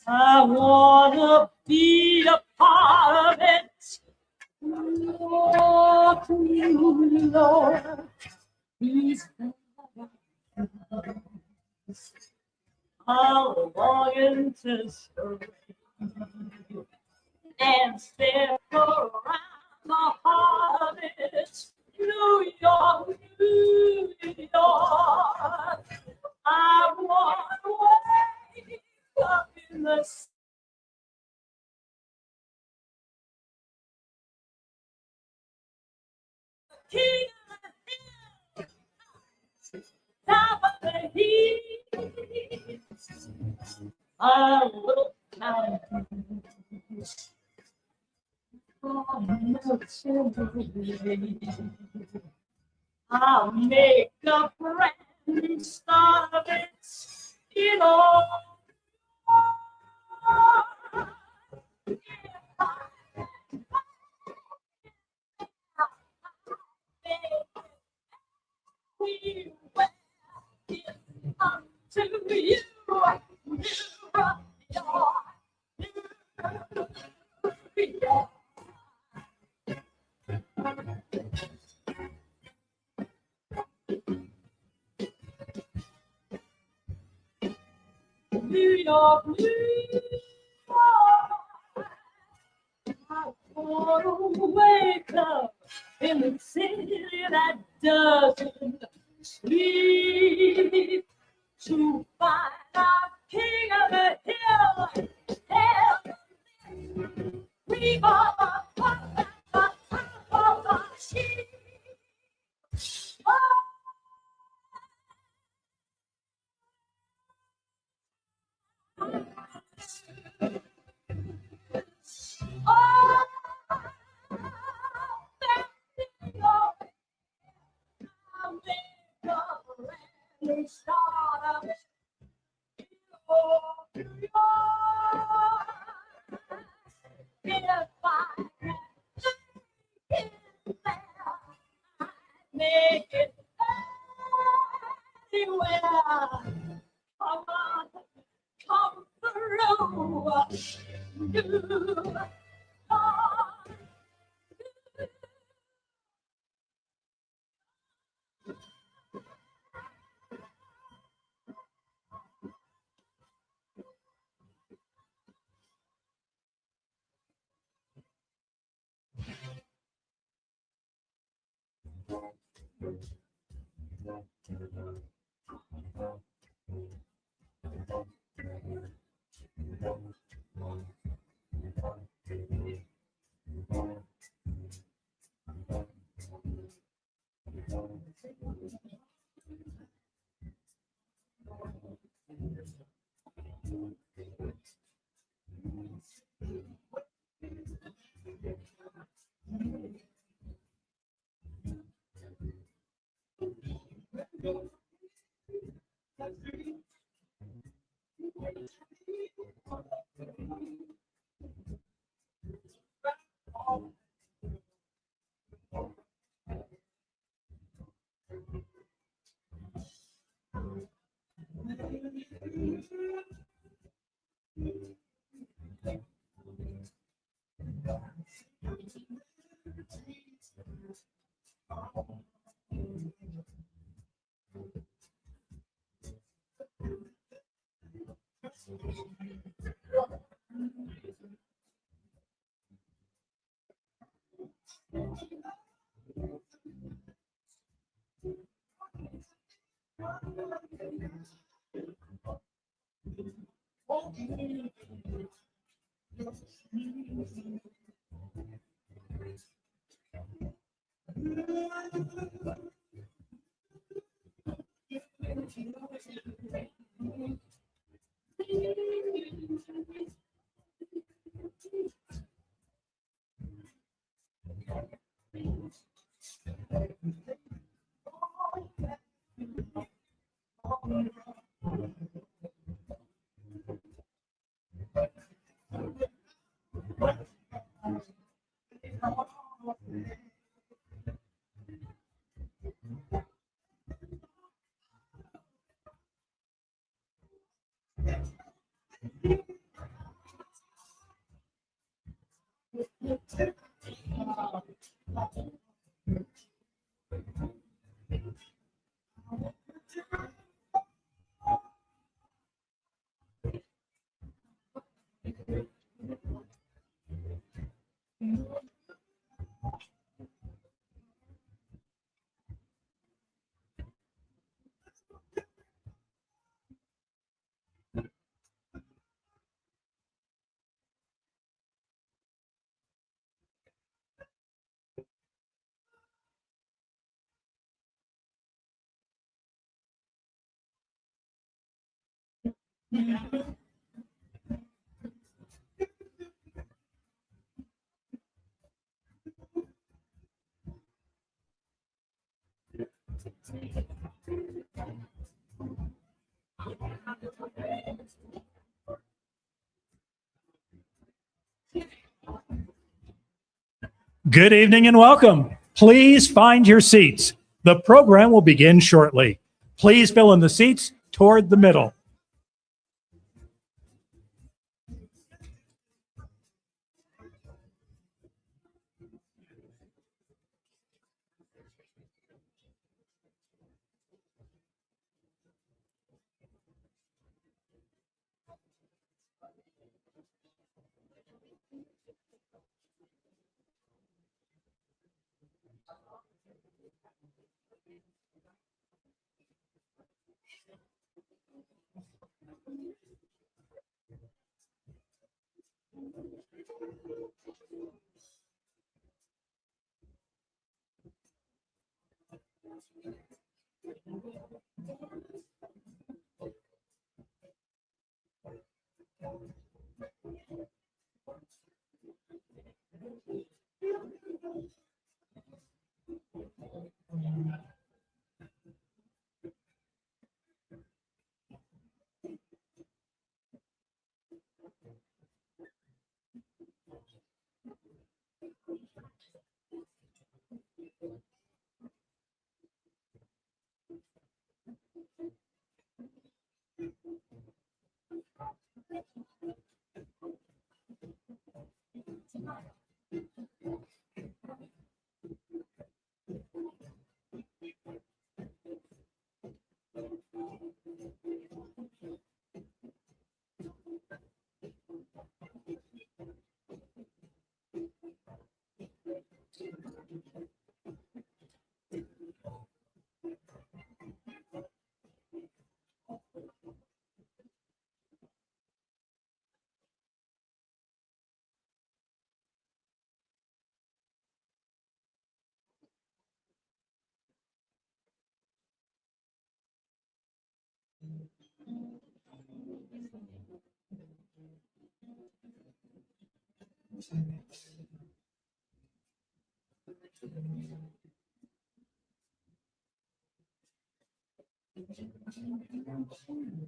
I wanna be a part of it. Lord, you, Lord, please. I'm longing to serve and step around the heart of it. New York, New York. I want to wake up in the king of the hill, top of the heat. I look down. I'll make a brand new start of it, you know. We will give up to you, New York, New York. I want to wake up in the city that doesn't sleep, to find our king of the hill. We are the top of the sheep. Make it anywhere. Come on, come through. You are. Good evening and welcome. Please find your seats. The program will begin shortly. Please fill in the seats toward the middle.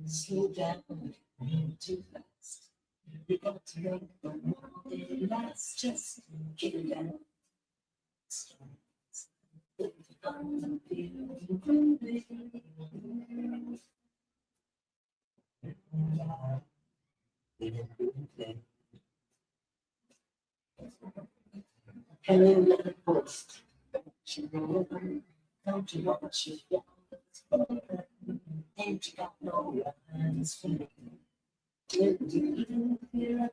Slow down, too fast. You got to make the morning last. Just keep it down. I'm feeling hello, little post. Don't you know what you want? Ain't you got no hands for me? Did you feel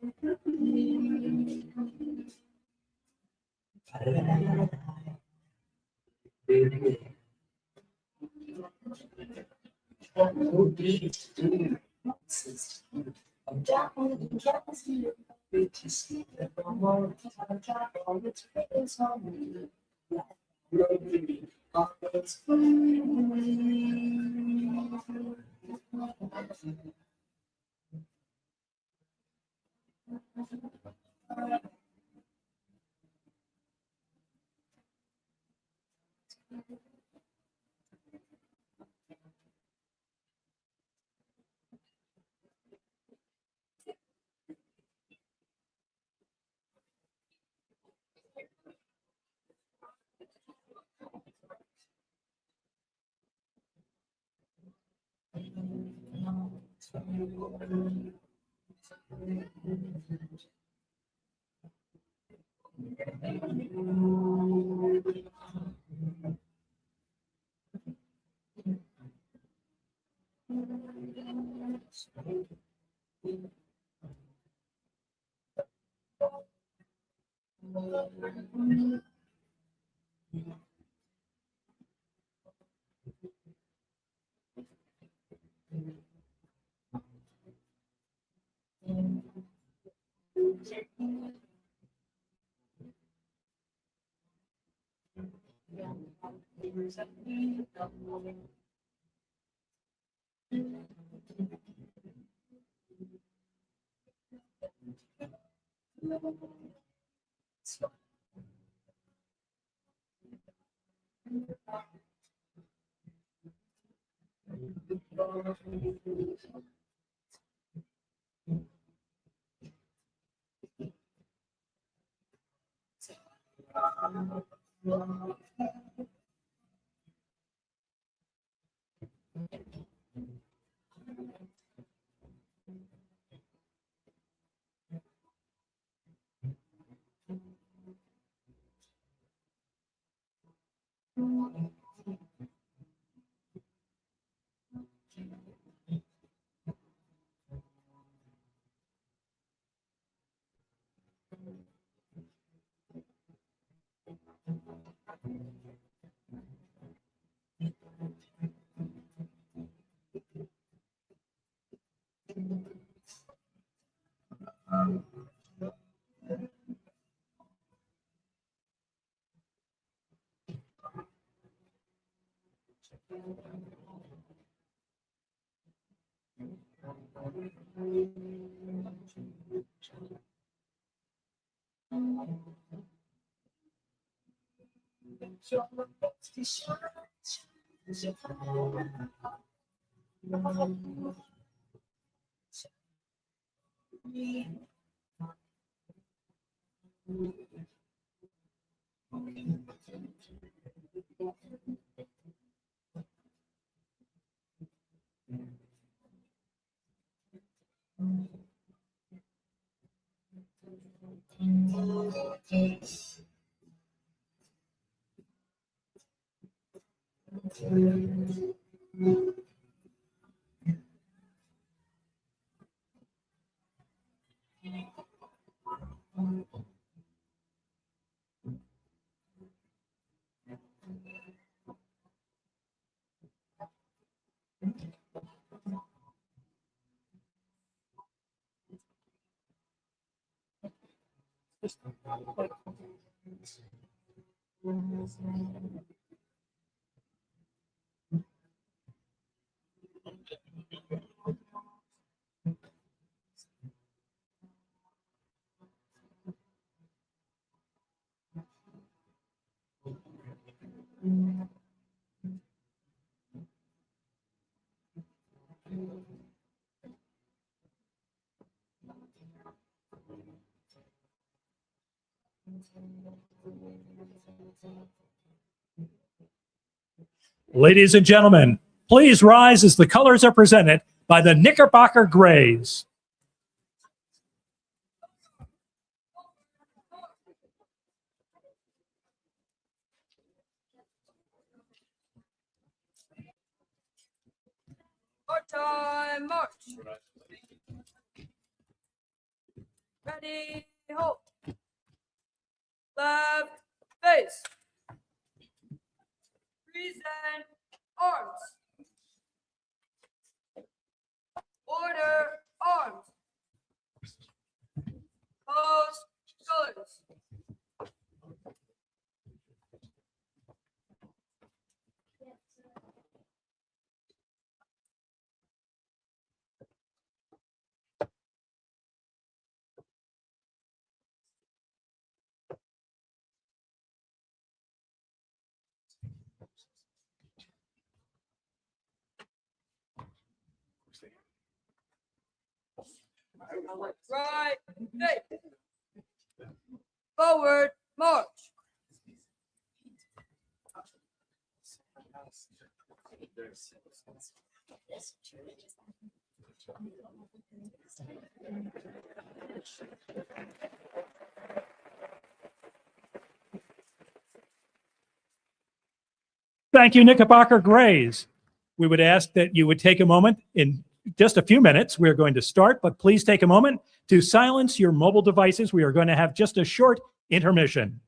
Ladies and gentlemen, please rise as the colors are presented by the Knickerbocker Grays. Part-time march. Ready, hold. Left face. Present arms. Order arms. Right. Hey. Forward. March. Thank you, Knickerbocker Grays. We would ask that you would take a moment in just a few minutes. We're going to start, but please take a moment to silence your mobile devices. We are going to have just a short intermission.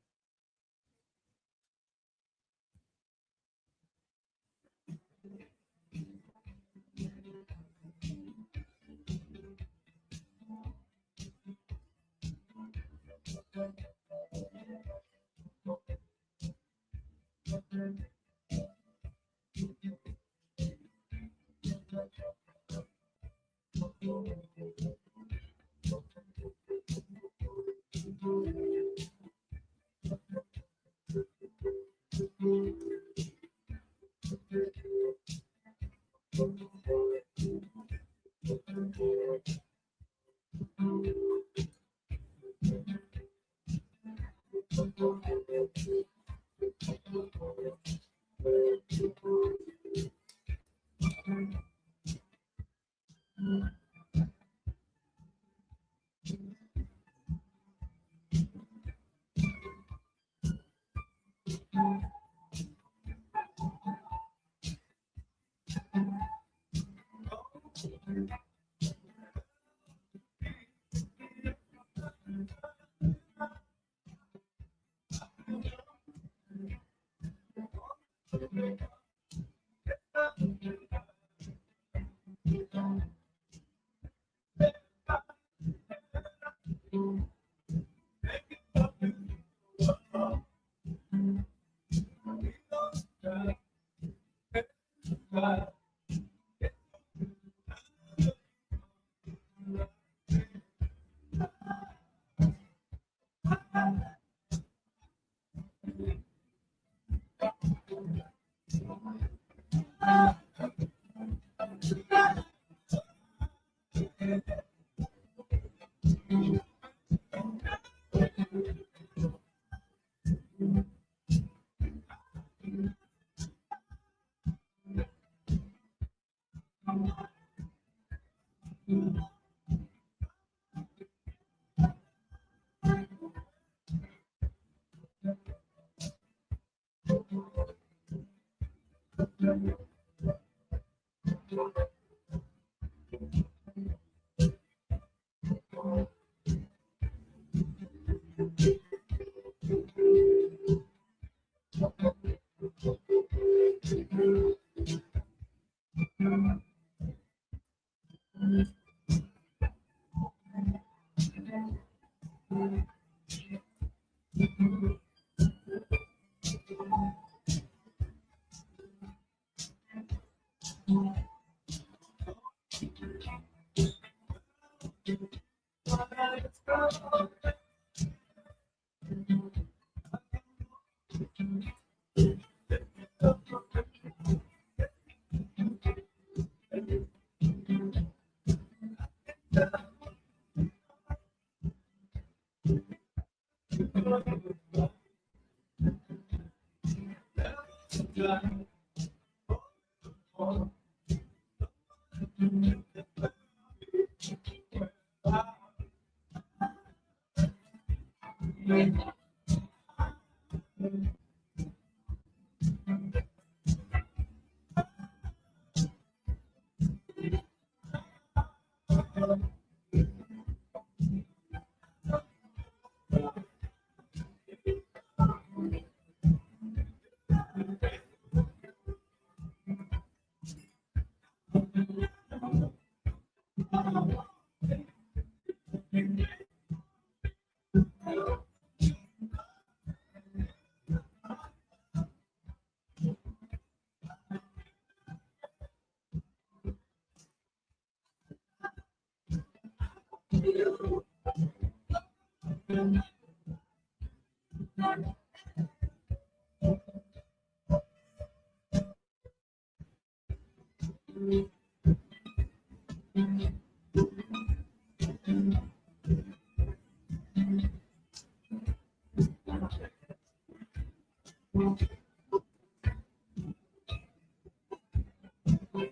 Hey,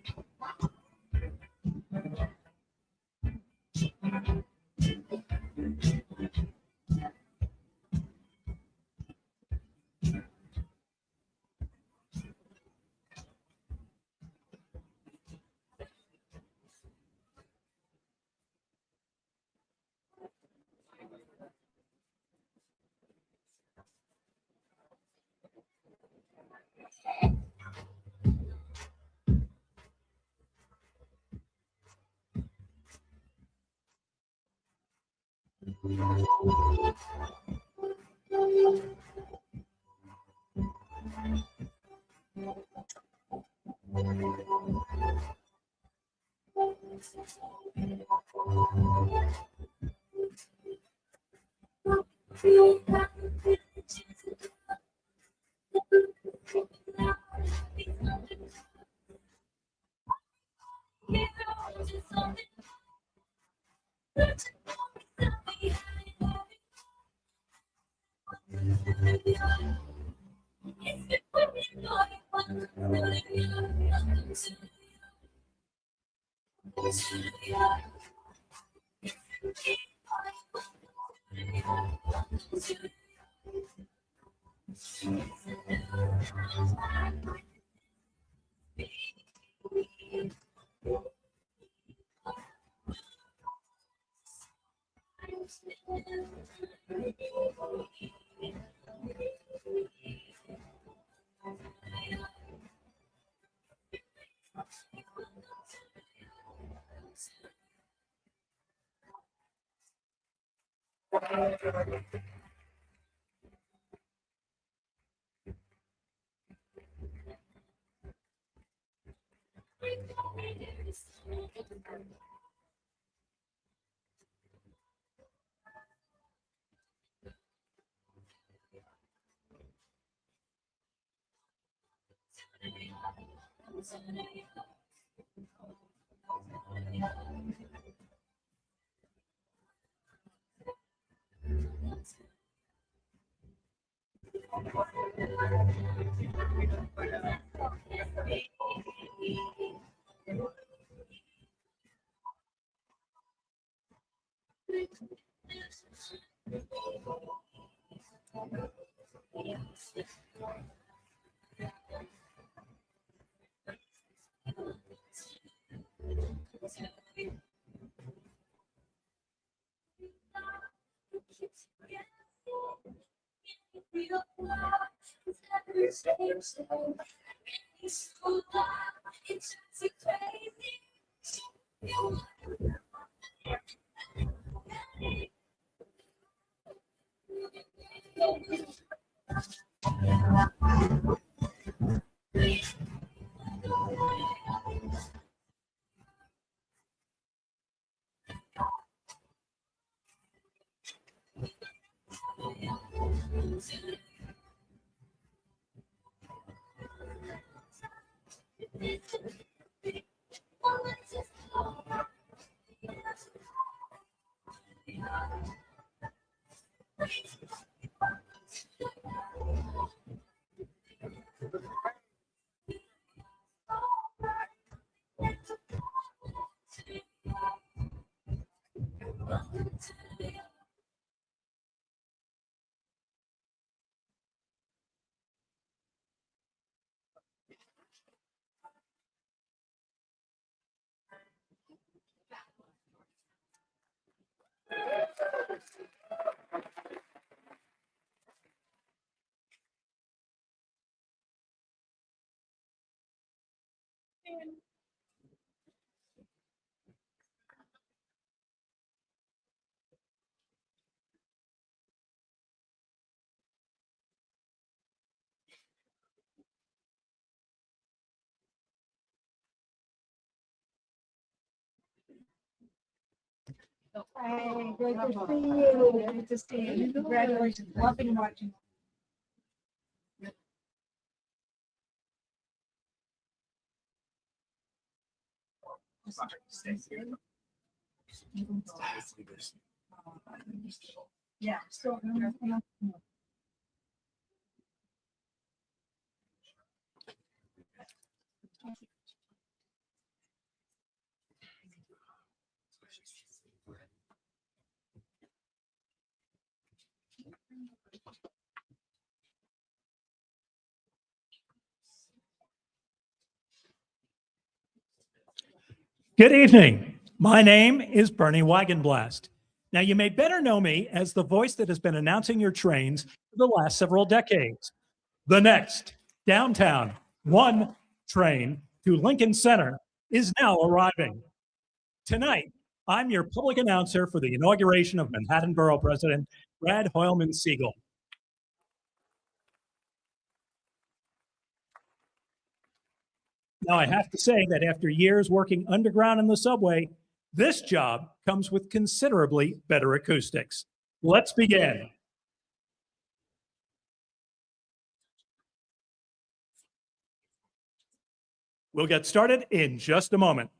good to see you. Good to see you. Congratulations. Loving watching. Yeah, still. Good evening. My name is Bernie Wagenblast. Now, you may better know me as the voice that has been announcing your trains for the last several decades. The next downtown one train to Lincoln Center is now arriving. Tonight, I'm your public announcer for the inauguration of Manhattan Borough President Brad Hoylman-Sigal. Now, I have to say that after years working underground in the subway, this job comes with considerably better acoustics. Let's begin. We'll get started in just a moment.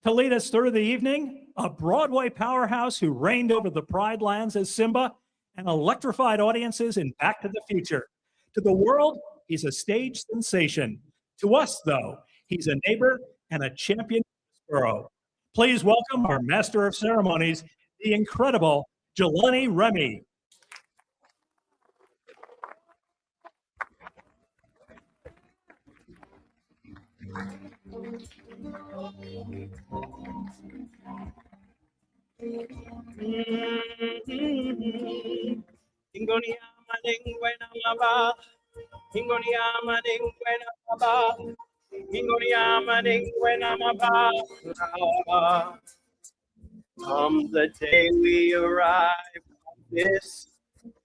To lead us through the evening, a Broadway powerhouse who reigned over the Pride Lands as Simba and electrified audiences in Back to the Future. To the world, he's a stage sensation. To us, though, he's a neighbor and a champion of this borough. Please welcome our Master of Ceremonies, the incredible Jelani Remy. Come the day we arrive on this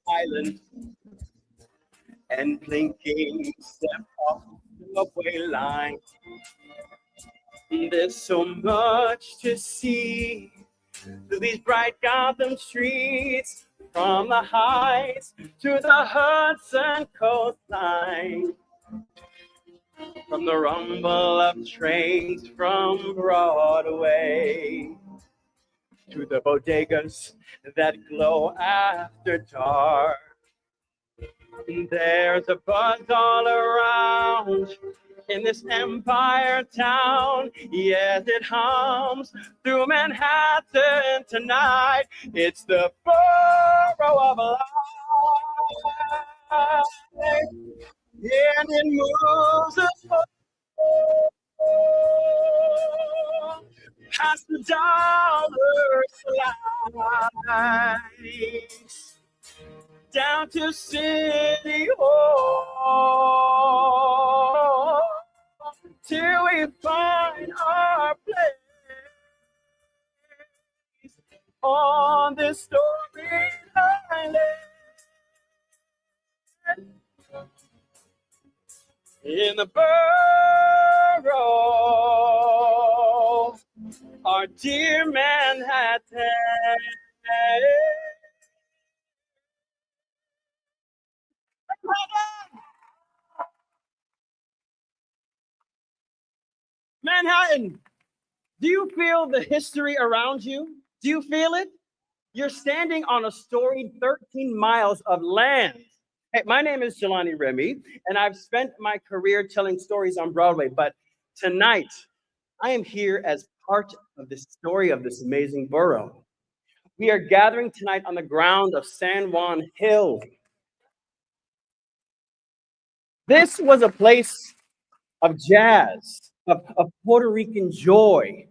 island and blinking step off the subway line. There's so much to see through these bright Gotham streets, from the heights to the Hudson coastline, from the rumble of trains from Broadway to the bodegas that glow after dark. There's a buzz all around in this empire town. Yes, it hums through Manhattan tonight. It's the borough of life, and it moves us past the dollar slides down to City Hall till we find our place on this stormy island. In the borough, our dear Manhattan. Manhattan, do you feel the history around you? Do you feel it? You're standing on a storied 13 miles of land. Hey, my name is Jelani Remy, and I've spent my career telling stories on Broadway, but tonight I am here as part of the story of this amazing borough. We are gathering tonight on the ground of San Juan Hill. This was a place of jazz, of Puerto Rican joy,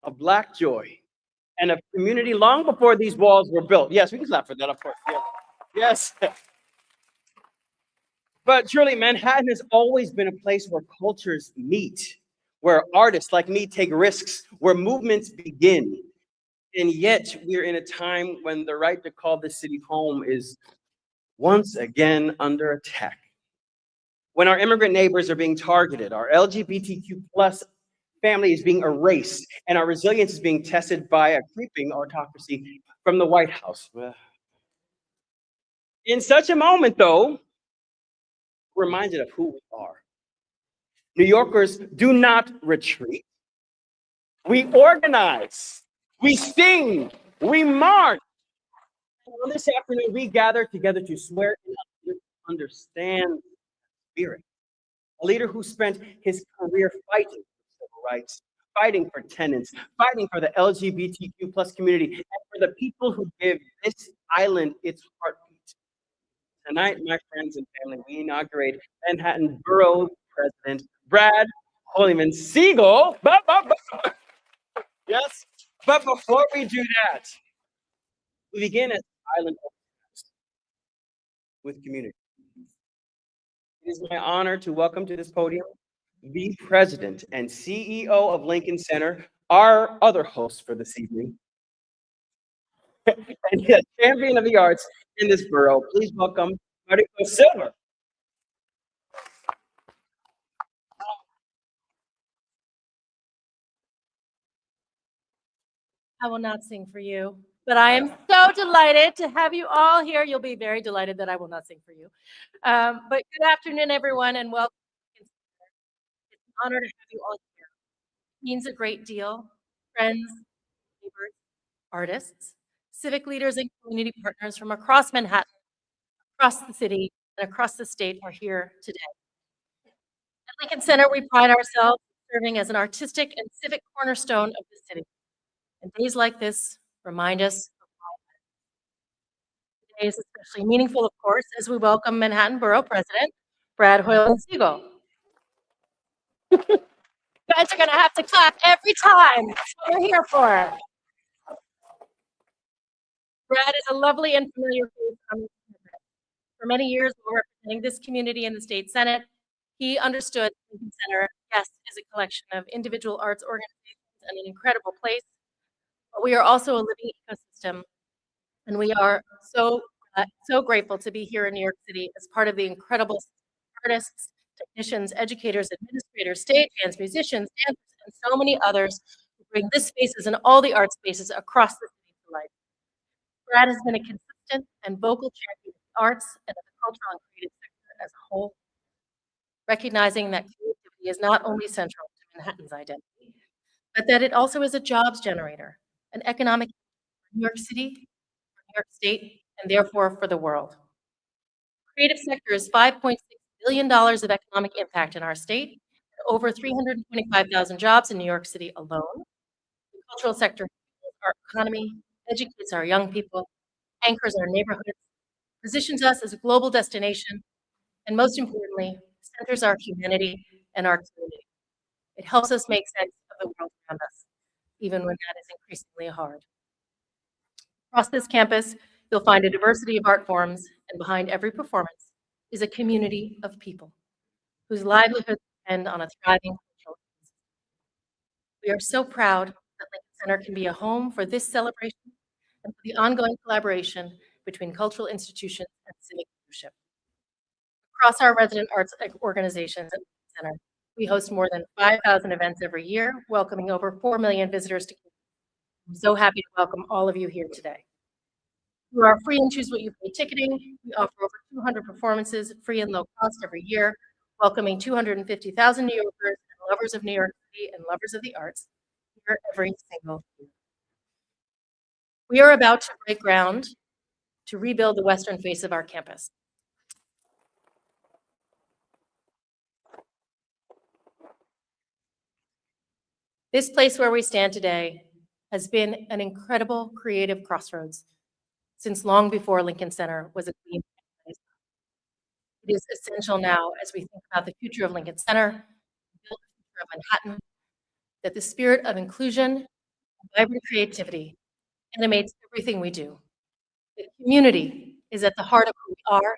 of Black joy, and of community long before these walls were built. Yes, we can clap for that, of course. Yes. But truly, Manhattan has always been a place where cultures meet, where artists like me take risks, where movements begin. And yet, we're in a time when the right to call this city home is once again under attack. When our immigrant neighbors are being targeted, our LGBTQ plus family is being erased, and our resilience is being tested by a creeping autocracy from the White House. In such a moment, though, we're reminded of who we are. New Yorkers do not retreat. We organize, we sing, we march. And on this afternoon, we gather together to swear and understand the spirit a leader who spent his career fighting for civil rights, fighting for tenants, fighting for the LGBTQ plus community, and for the people who give this island its heartbeat. Tonight, my friends and family, we inaugurate Manhattan Borough President Brad Hoylman-Sigal. Yes, but before we do that, we begin as island with community. It is my honor to welcome to this podium the president and CEO of Lincoln Center, our other host for this evening, and the champion of the arts in this borough. Please welcome Mariko Silver. I will not sing for you, but I am so delighted to have you all here. You'll be very delighted that I will not sing for you. But good afternoon, everyone, and welcome. It's an honor to have you all here. It means a great deal. Friends, neighbors, artists, civic leaders, and community partners from across Manhattan, across the city, and across the state are here today. At Lincoln Center, we pride ourselves in serving as an artistic and civic cornerstone of the city. And days like this remind us of why. Today is especially meaningful, of course, as we welcome Manhattan Borough President Brad Hoylman-Sigal. You guys are going to have to clap every time. That's what we're here for. Brad is a lovely and familiar face on this campus. For many years, while representing this community in the state Senate, he understood Lincoln Center, yes, is a collection of individual arts organizations and an incredible place, but we are also a living ecosystem, and we are so grateful to be here in New York City as part of the incredible artists, technicians, educators, administrators, stagehands, musicians, dancers, and so many others who bring this spaces and all the art spaces across the city to life. Brad has been a consistent and vocal champion of the arts and of the cultural and creative sector as a whole, recognizing that creativity is not only central to Manhattan's identity, but that it also is a jobs generator, an economic for New York City, for New York State, and therefore for the world. Creative sector is $5.6 billion of economic impact in our state, and over 325,000 jobs in New York City alone. The cultural sector fuels our economy, educates our young people, anchors our neighborhoods, positions us as a global destination, and most importantly, centers our humanity and our community. It helps us make sense of the world around us, even when that is increasingly hard. Across this campus, you'll find a diversity of art forms, and behind every performance is a community of people whose livelihoods depend on a thriving cultural ecosystem. We are so proud that Lincoln Center can be a home for this celebration and for the ongoing collaboration between cultural institutions and civic leadership. Across our resident arts organizations at Lincoln Center, we host more than 5,000 events every year, welcoming over 4 million visitors to campus. I'm so happy to welcome all of you here today. Through our free and choose what you pay ticketing, we offer over 200 performances, free and low cost every year, welcoming 250,000 New Yorkers and lovers of New York City and lovers of the arts here every single year. We are about to break ground to rebuild the western face of our campus. This place where we stand today has been an incredible creative crossroads since long before Lincoln Center was a clean place. It is essential now, as we think about the future of Lincoln Center, the future of Manhattan, that the spirit of inclusion and vibrant creativity animates everything we do. The community is at the heart of who we are,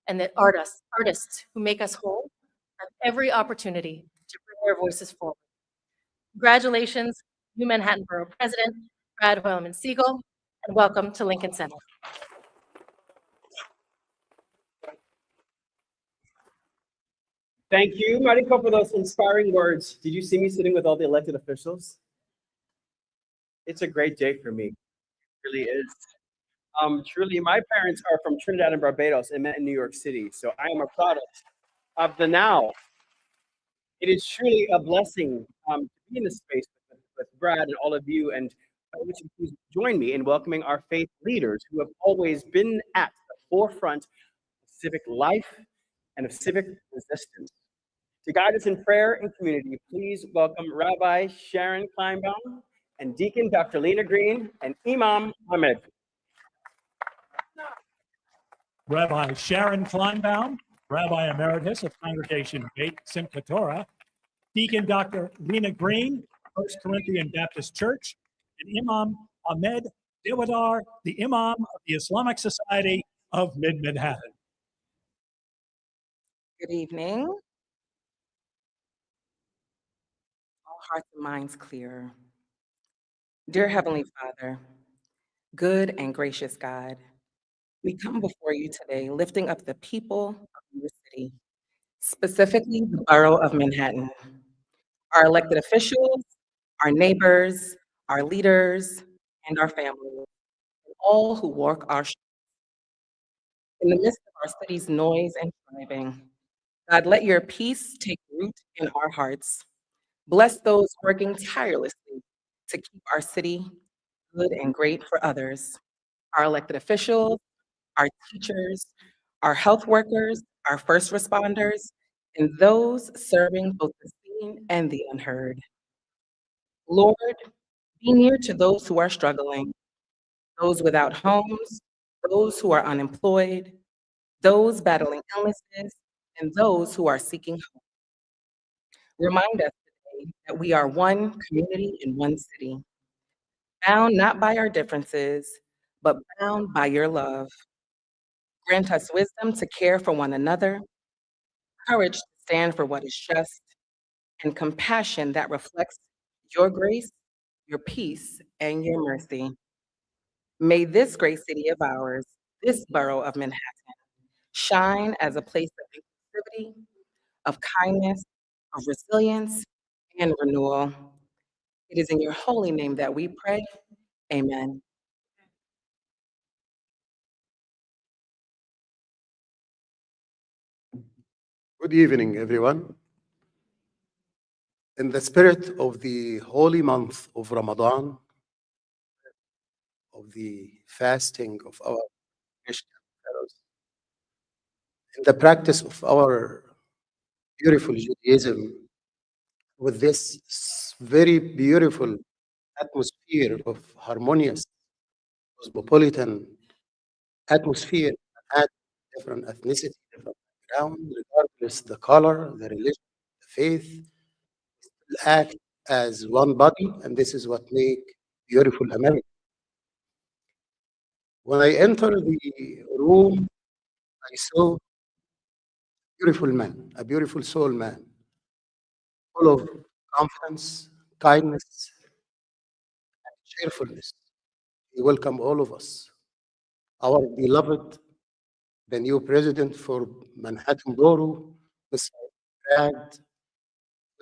and that artists who make us whole have every opportunity to bring their voices forward. Congratulations, new Manhattan Borough President, Brad Hoylman-Sigal, and welcome to Lincoln Center. Thank you, Mariko, for those inspiring words. Did you see me sitting with all the elected officials? It's a great day for me. It really is. Truly, my parents are from Trinidad and Barbados and met in New York City, so I am a product of the now. It is truly a blessing to be in this space with Brad and all of you, and I wish you please join me in welcoming our faith leaders who have always been at the forefront of civic life and of civic resistance. To guide us in prayer and community, please welcome Rabbi Sharon Kleinbaum and Deacon Dr. Lena Green and Imam Ahmed. Rabbi Sharon Kleinbaum, Rabbi Emeritus of Congregation Beit Simchat Torah, Deacon Dr. Lena Green, First Corinthian Baptist Church, and Imam Ahmed Dewadar, the Imam of the Islamic Society of Mid-Manhattan. Good evening. All hearts and minds clear. Dear Heavenly Father, good and gracious God, we come before you today lifting up the people of your city, specifically the Borough of Manhattan, our elected officials, our neighbors, our leaders, and our families, and all who walk our streets. In the midst of our city's noise and striving, God, let your peace take root in our hearts. Bless those working tirelessly to keep our city good and great for others, our elected officials, our teachers, our health workers, our first responders, and those serving both the seen and the unheard. Lord, be near to those who are struggling, those without homes, those who are unemployed, those battling illnesses, and those who are seeking hope. Remind us today that we are one community in one city, bound not by our differences, but bound by your love. Grant us wisdom to care for one another, courage to stand for what is just, and compassion that reflects your grace, your peace, and your mercy. May this great city of ours, this borough of Manhattan, shine as a place of inclusivity, of kindness, of resilience, and renewal. It is in your holy name that we pray. Amen. Good evening, everyone. In the spirit of the holy month of Ramadan, of the fasting of our Christian fellows, in the practice of our beautiful Judaism, with this very beautiful atmosphere of harmonious, cosmopolitan atmosphere, at different ethnicity, different background, regardless the color, the religion, the faith, act as one body, and this is what make beautiful America. When I entered the room, I saw a beautiful man, a beautiful soul man, full of confidence, kindness, and cheerfulness. He welcomed all of us. Our beloved, the new president for Manhattan Borough, Mr. Brad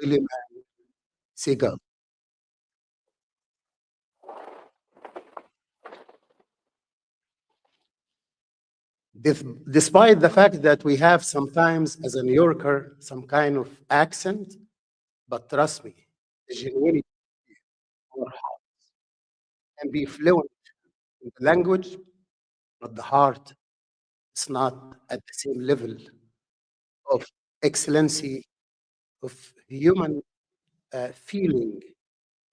Hoylman-Sigal. Despite the fact that we have sometimes, as a New Yorker, some kind of accent, but trust me, the genuinity of our heart can be fluent in the language, but the heart is not at the same level of excellency, of human feeling.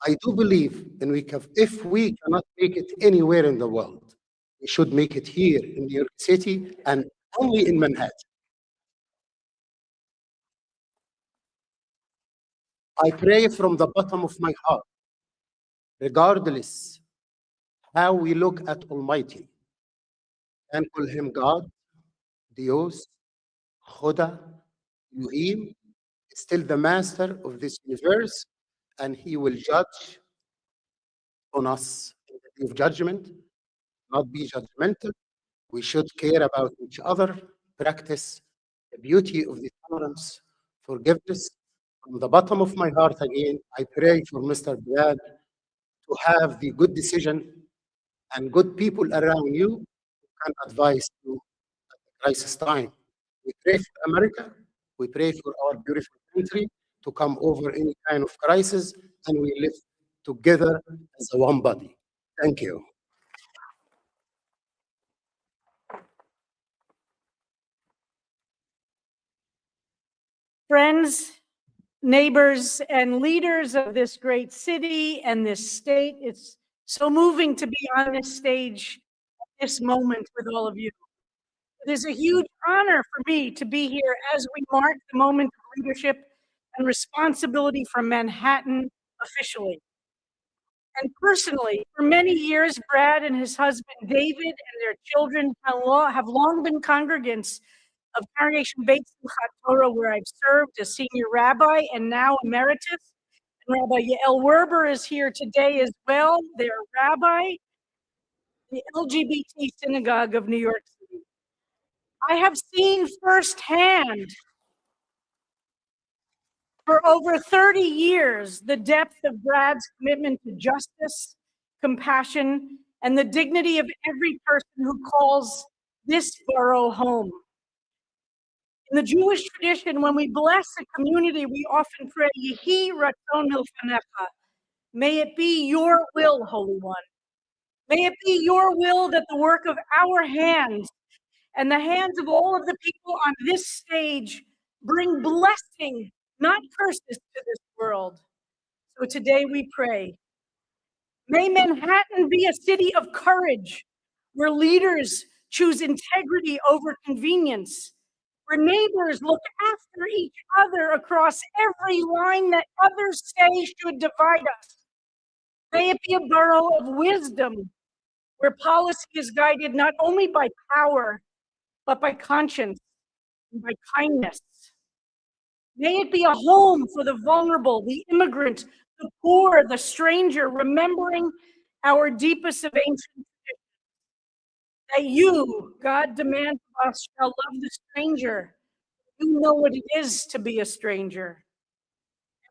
I do believe, if we cannot make it anywhere in the world, we should make it here in New York City and only in Manhattan. I pray from the bottom of my heart, regardless how we look at Almighty, and call him God, Dios, Khuda, Elohim, still the master of this universe, and he will judge on us in the day of judgment, not be judgmental. We should care about each other, practice the beauty of the tolerance, forgiveness. From the bottom of my heart again, I pray for Mr. Brad to have the good decision and good people around you who can advise you at the crisis time. We pray for America. We pray for our beautiful country to come over any kind of crisis, and we live together as a one body. Thank you. Friends, neighbors and leaders of this great city and this state. It's so moving to be on this stage at this moment with all of you. It is a huge honor for me to be here as we mark the moment of leadership and responsibility for Manhattan officially. And personally, for many years, Brad and his husband David and their children have long been congregants of Congregation Beit Simchat Torah, where I've served as senior rabbi and now emeritus. And Rabbi Yael Werber is here today as well, their rabbi, the LGBT Synagogue of New York City. I have seen firsthand for over 30 years the depth of Brad's commitment to justice, compassion, and the dignity of every person who calls this borough home. In the Jewish tradition, when we bless a community, we often pray, Yehi Ratzon Milfanecha. May it be your will, Holy One. May it be your will that the work of our hands and the hands of all of the people on this stage bring blessing, not curses, to this world. So today we pray. May Manhattan be a city of courage, where leaders choose integrity over convenience, where neighbors look after each other across every line that others say should divide us. May it be a borough of wisdom, where policy is guided not only by power, but by conscience and by kindness. May it be a home for the vulnerable, the immigrant, the poor, the stranger, remembering our deepest of ancient traditions. That you, God, demand of us, shall love the stranger. You know what it is to be a stranger.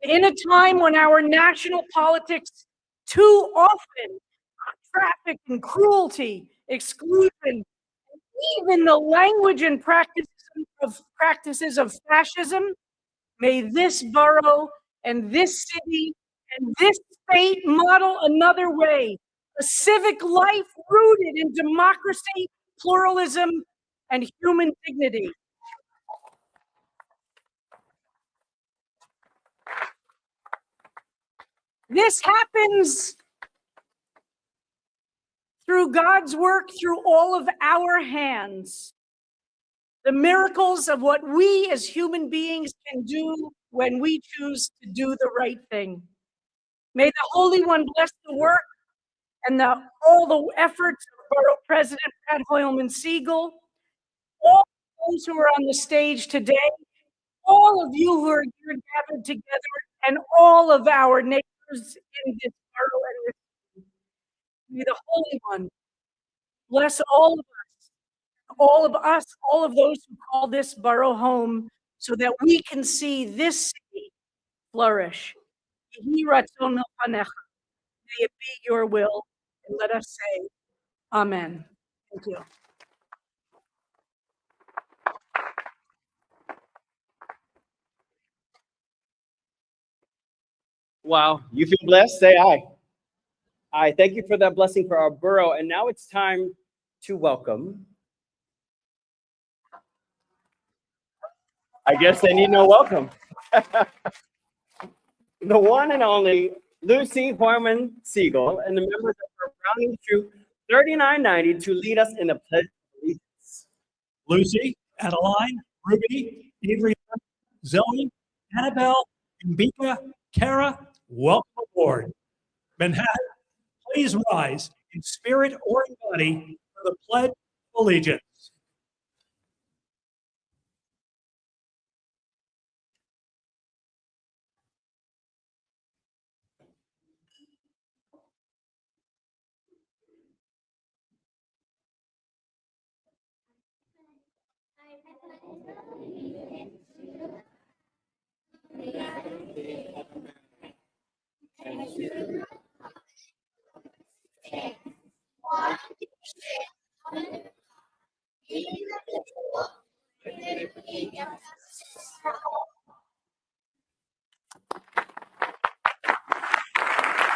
In a time when our national politics too often traffic in cruelty, exclusion, even the language and practices of fascism, may this borough and this city and this state model another way, a civic life rooted in democracy, pluralism, and human dignity. This happens through God's work, through all of our hands. The miracles of what we as human beings can do when we choose to do the right thing. May the Holy One bless the work and all the efforts of Borough President Brad Hoylman-Sigal, all those who are on the stage today, all of you who are here gathered together, and all of our neighbors in this borough and this city. May the Holy One bless all of those who call this borough home, so that we can see this city flourish. Yehi Ratzon Milfanecha. May it be your will, and let us say, Amen. Thank you. Wow, you feel blessed? Say aye. Aye, thank you for that blessing for our borough. And now it's time to welcome. I guess they need no welcome. The one and only Lucy Hoylman-Sigal and the members of her Browning Troop 3990 to lead us in the Pledge of Allegiance. Lucy, Adeline, Ruby, Adriana, Zoe, Annabelle, Mbika, Kara, welcome aboard. Manhattan, please rise in spirit or in body for the Pledge of Allegiance.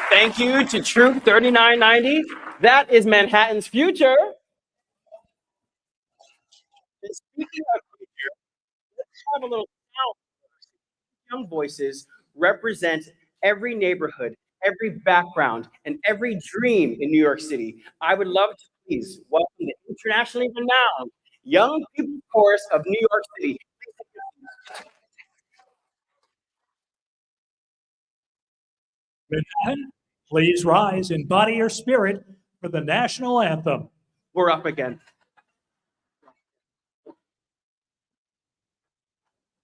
Thank you to Troop 3990. That is Manhattan's future. And speaking of future, let's have a little sound. young voices represent every neighborhood, every background, and every dream in New York City. I would love to please welcome the internationally renowned Young People's Chorus of New York City. Manhattan, please rise and body your spirit for the national anthem. We're up again.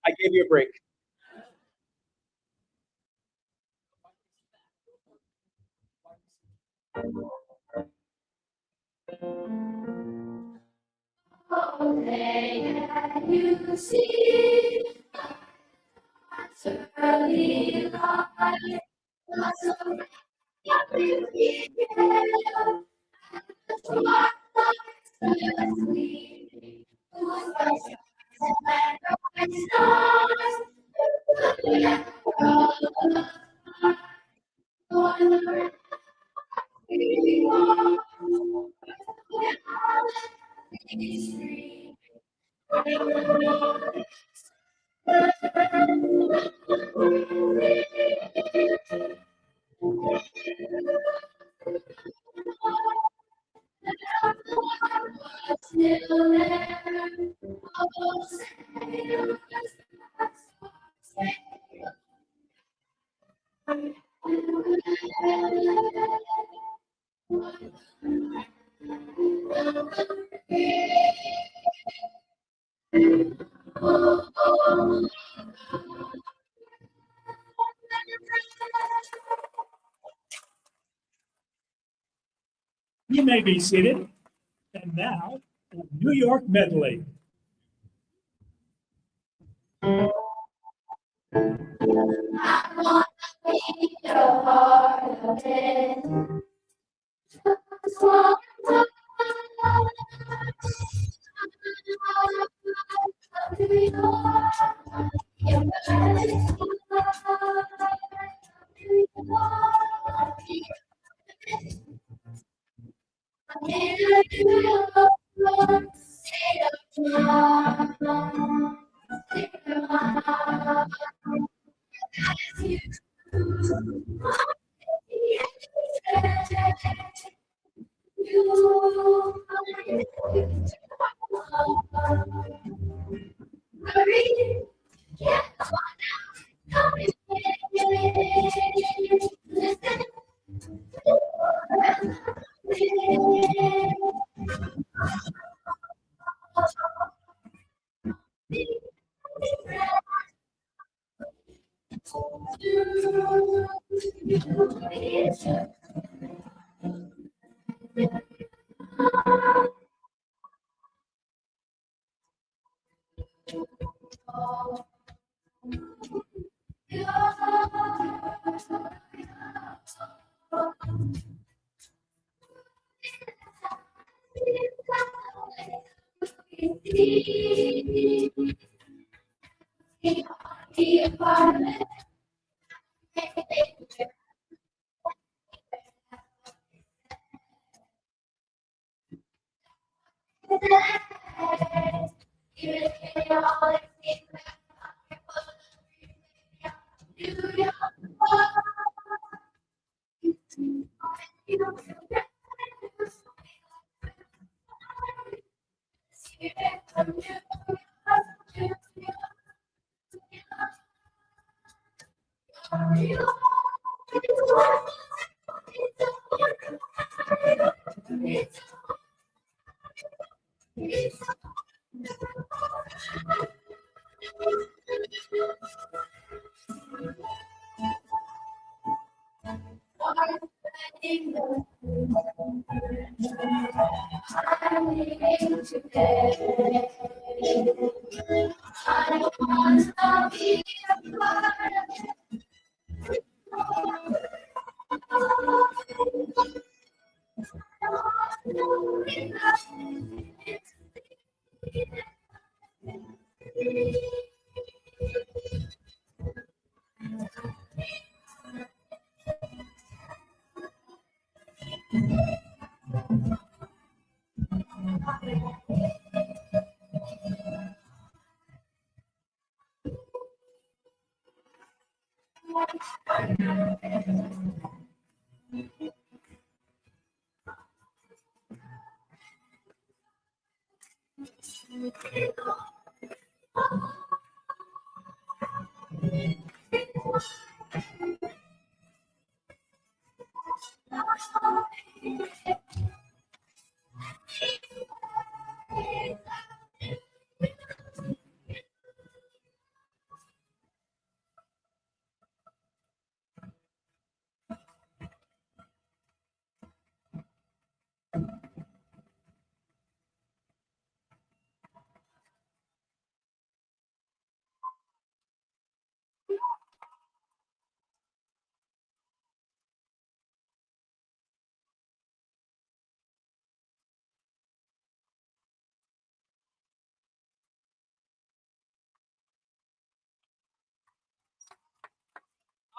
I gave you a break. You see, early light, lots of every You may be seated. And now, the New York medley.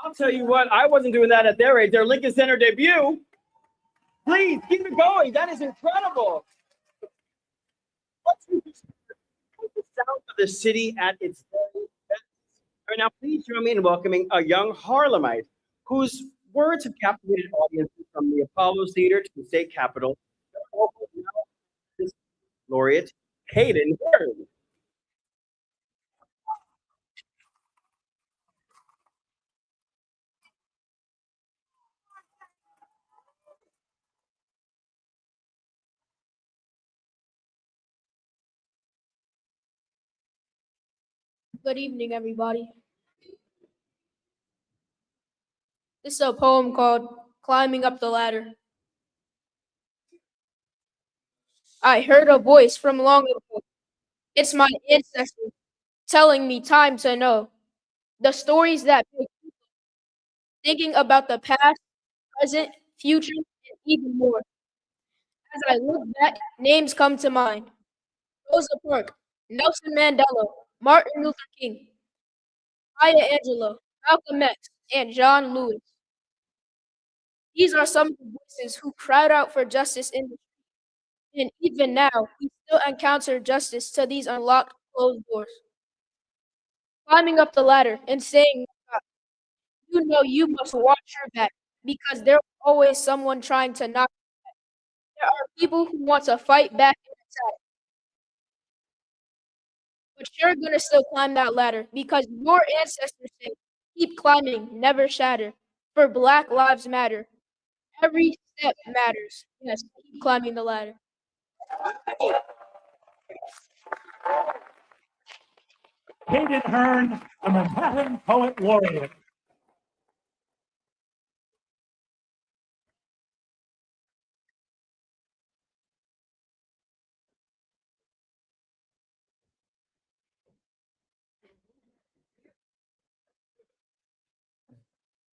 I'll tell you what, I wasn't doing that at their age. Their Lincoln Center debut. Please keep it going. That is incredible. What's the sound of the city at its very best? All right, now please join me in welcoming a young Harlemite whose words have captivated audiences from the Apollo Theater to the state capitol. Laureate Hayden Hearn. Good evening, everybody. This is a poem called Climbing Up the Ladder. I heard a voice from long ago. It's my ancestors telling me time to know the stories that make people thinking about the past, present, future, and even more. As I look back, names come to mind. Rosa Parks, Nelson Mandela, Martin Luther King, Maya Angelou, Malcolm X, and John Lewis. These are some of the voices who cried out for justice in the street. And even now, we still encounter justice to these unlocked closed doors. Climbing up the ladder and saying, you know you must watch your back because there's always someone trying to knock. There are people who want to fight back and attack. But you're gonna still climb that ladder because your ancestors say, keep climbing, never shatter. For Black Lives Matter. Every step matters. Yes, keep climbing the ladder. Hayden Hearn, the Manhattan Poet Laureate.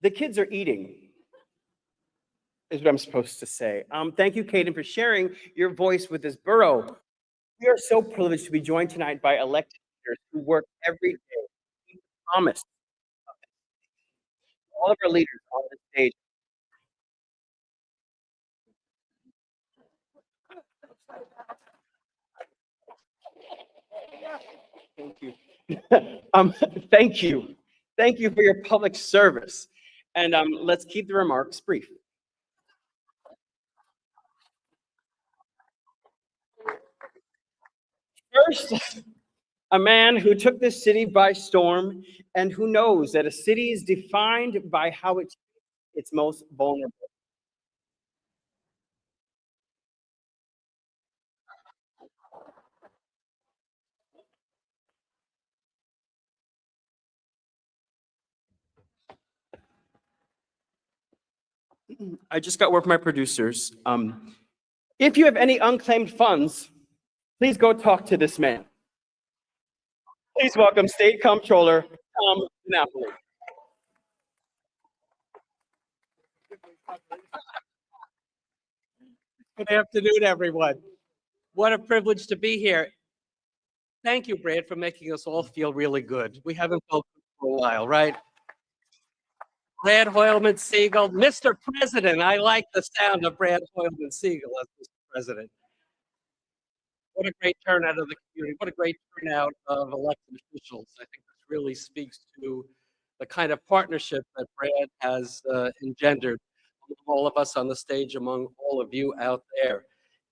The kids are eating, is what I'm supposed to say. Thank you, Caden, for sharing your voice with this borough. We are so privileged to be joined tonight by elected leaders who work every day to keep the promise. All of our leaders on this stage. Thank you. Thank you. Thank you for your public service. And let's keep the remarks brief. First, a man who took this city by storm and who knows that a city is defined by how it's most vulnerable. I just got word from my producers. If you have any unclaimed funds, please go talk to this man. Please welcome State Comptroller Tom Napoli. Good afternoon, everyone. What a privilege to be here. Thank you, Brad, for making us all feel really good. We haven't felt good for a while, right? Brad Hoylman-Sigal, Mr. President. I like the sound of Brad Hoylman-Sigal as Mr. President. What a great turnout of the community. What a great turnout of elected officials. I think this really speaks to the kind of partnership that Brad has engendered among all of us on the stage, among all of you out there.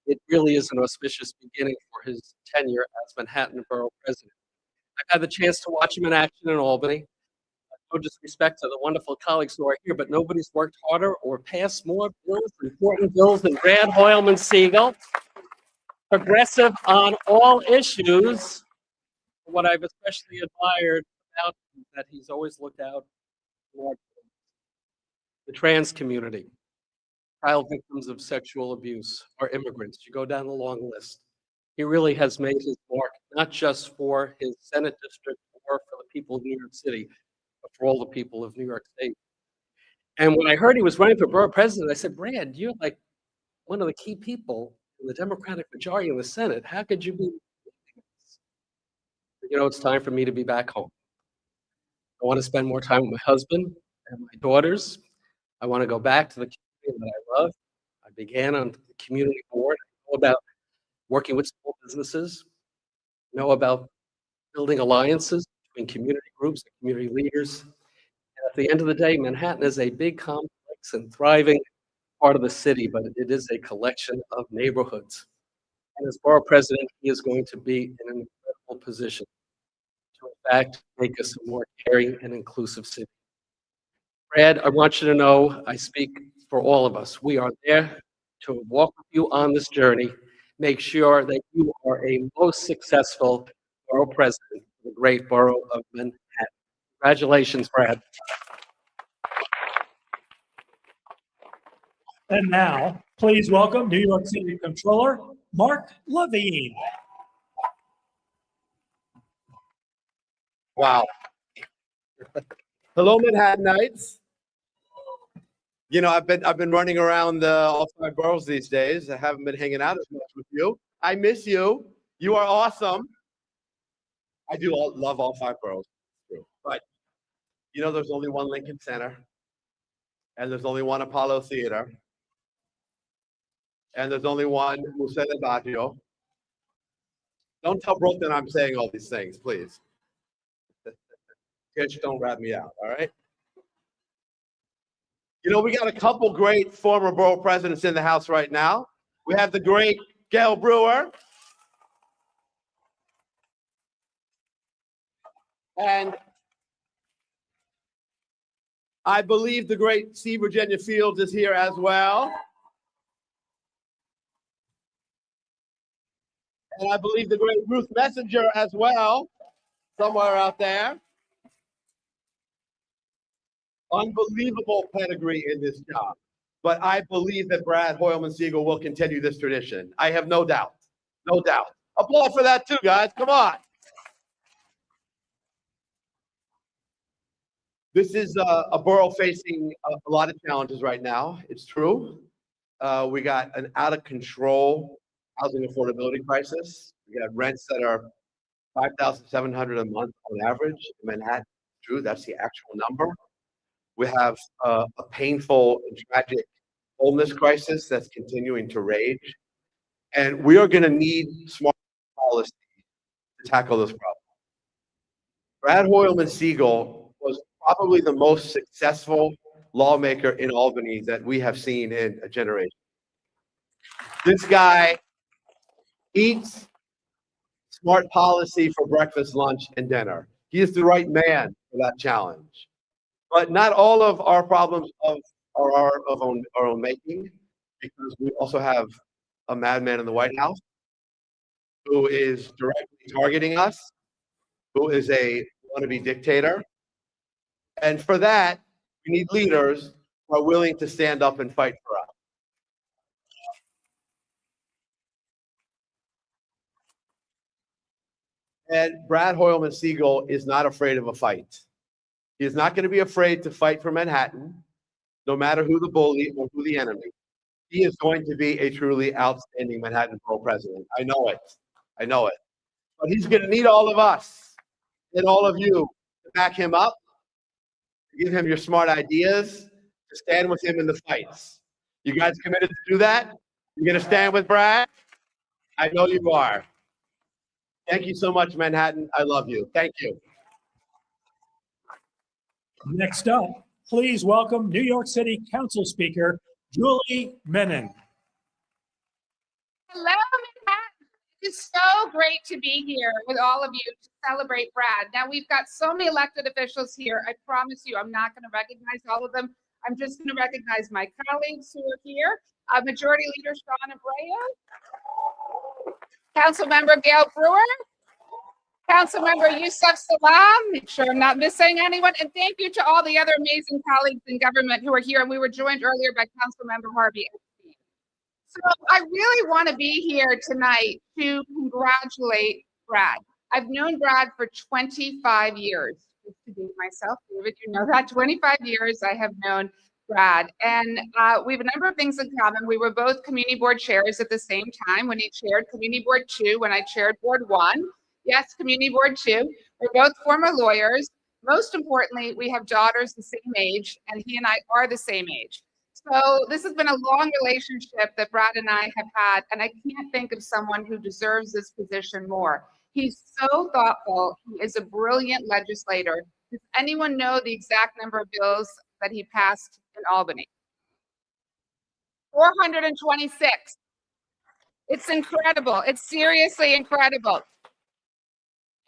It really is an auspicious beginning for his tenure as Manhattan Borough President. I've had the chance to watch him in action in Albany. No disrespect to the wonderful colleagues who are here, but nobody's worked harder or passed more bills, important bills than Brad Hoylman-Sigal. Progressive on all issues. What I've especially admired about him is that he's always looked out for the trans community, child victims of sexual abuse, or immigrants. You go down the long list. He really has made his mark, not just for his Senate district or for the people of New York City, but for all the people of New York State. And when I heard he was running for borough president, I said, Brad, you're like one of the key people in the Democratic majority in the Senate. How could you be? You know, it's time for me to be back home. I want to spend more time with my husband and my daughters. I want to go back to the community that I love. I began on the community board. I know about working with small businesses, know about building alliances between community groups and community leaders. And at the end of the day, Manhattan is a big, complex, and thriving part of the city, but it is a collection of neighborhoods. And as borough president, he is going to be in an incredible position to, in fact, make us a more caring and inclusive city. Brad, I want you to know I speak for all of us. We are there to walk with you on this journey, make sure that you are a most successful borough president of the great borough of Manhattan. Congratulations, Brad. And now, please welcome New York City Controller, Mark Levine. Wow. Hello, Manhattanites. You know, I've been running around all 5 boroughs these days. I haven't been hanging out as much with you. I miss you. You are awesome. I do love all 5 boroughs, but you know, there's only one Lincoln Center, and there's only one Apollo Theater, and there's only one Museo del Barrio. Don't tell Brooklyn I'm saying all these things, please. Kids, don't rat me out, all right? You know, we got a couple great former borough presidents in the house right now. We have the great Gail Brewer. And I believe the great C. Virginia Fields is here as well. And I believe the great Ruth Messenger as well, somewhere out there. Unbelievable pedigree in this job. But I believe that Brad Hoylman-Sigal will continue this tradition. I have no doubt. No doubt. Applaud for that too, guys. Come on. This is a borough facing a lot of challenges right now. It's true. We got an out of control housing affordability crisis. We got rents that are $5,700 a month on average in Manhattan. True, that's the actual number. We have a painful and tragic homeless crisis that's continuing to rage. And we are going to need smart policy to tackle this problem. Brad Hoylman-Sigal was probably the most successful lawmaker in Albany that we have seen in a generation. This guy eats smart policy for breakfast, lunch, and dinner. He is the right man for that challenge. But not all of our problems are our own making, because we also have a madman in the White House who is directly targeting us, who is a wannabe dictator. And for that, we need leaders who are willing to stand up and fight for us. And Brad Hoylman-Sigal is not afraid of a fight. He is not going to be afraid to fight for Manhattan, no matter who the bully or who the enemy. He is going to be a truly outstanding Manhattan borough president. I know it. I know it. But he's going to need all of us and all of you to back him up, to give him your smart ideas, to stand with him in the fights. You guys committed to do that? You're going to stand with Brad? I know you are. Thank you so much, Manhattan. I love you. Thank you. Next up, please welcome New York City Council Speaker Julie Menon. Hello, Manhattan. It's so great to be here with all of you to celebrate Brad. Now, we've got so many elected officials here. I promise you, I'm not going to recognize all of them. I'm just going to recognize my colleagues who are here. Majority Leader Sean Abreu, Councilmember Gail Brewer, Councilmember Yusuf Salam. Make sure I'm not missing anyone. And thank you to all the other amazing colleagues in government who are here. And we were joined earlier by Councilmember Harvey. So I really want to be here tonight to congratulate Brad. I've known Brad for 25 years. Just to date myself, David, you know that. 25 years I have known Brad. And we have a number of things in common. We were both community board chairs at the same time when he chaired community board 2, when I chaired board 1. Yes, community board 2. We're both former lawyers. Most importantly, we have daughters the same age, and he and I are the same age. So this has been a long relationship that Brad and I have had, and I can't think of someone who deserves this position more. He's so thoughtful. He is a brilliant legislator. Does anyone know the exact number of bills that he passed in Albany? 426. It's incredible. It's seriously incredible.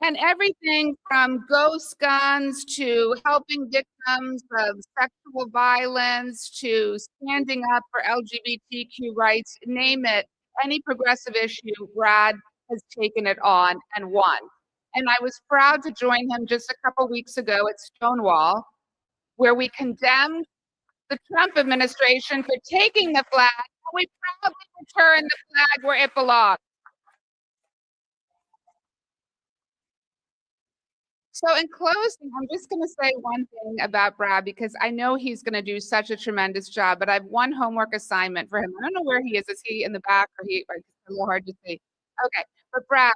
And everything from ghost guns to helping victims of sexual violence to standing up for LGBTQ rights, name it, any progressive issue, Brad has taken it on and won. And I was proud to join him just a couple weeks ago at Stonewall, where we condemned the Trump administration for taking the flag, and we proudly returned the flag where it belongs. So in closing, I'm just going to say one thing about Brad, because I know he's going to do such a tremendous job, but I have one homework assignment for him. I don't know where he is. Is he in the back, or it's a little hard to see? Okay, but Brad,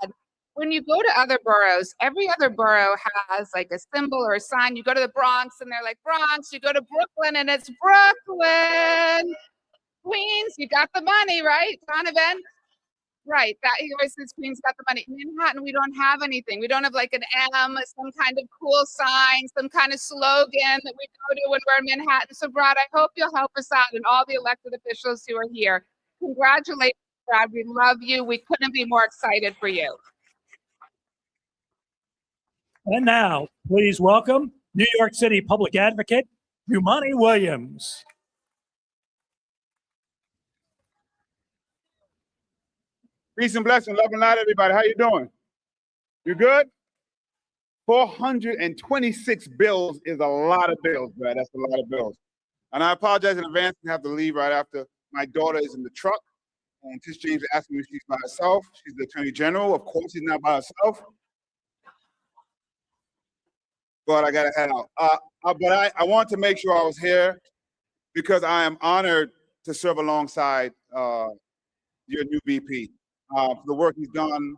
when you go to other boroughs, every other borough has like a symbol or a sign. You go to the Bronx and they're like Bronx. You go to Brooklyn and it's Brooklyn. Queens, you got the money, right? Donovan? Right, that he always says Queens got the money. In Manhattan, we don't have anything. We don't have like an M, some kind of cool sign, some kind of slogan that we go to when we're in Manhattan. So Brad, I hope you'll help us out and all the elected officials who are here. Congratulations, Brad. We love you. We couldn't be more excited for you. And now, please welcome New York City Public Advocate, Jumaane Williams. Peace and blessing, love and light, everybody. How you doing? You good? 426 bills is a lot of bills, Brad. That's a lot of bills. And I apologize in advance. I have to leave right after my daughter is in the truck. And Tish James asked me if she's by herself. She's the Attorney General. Of course, she's not by herself. But I got to head out. But I want to make sure I was here because I am honored to serve alongside your new VP. For the work he's done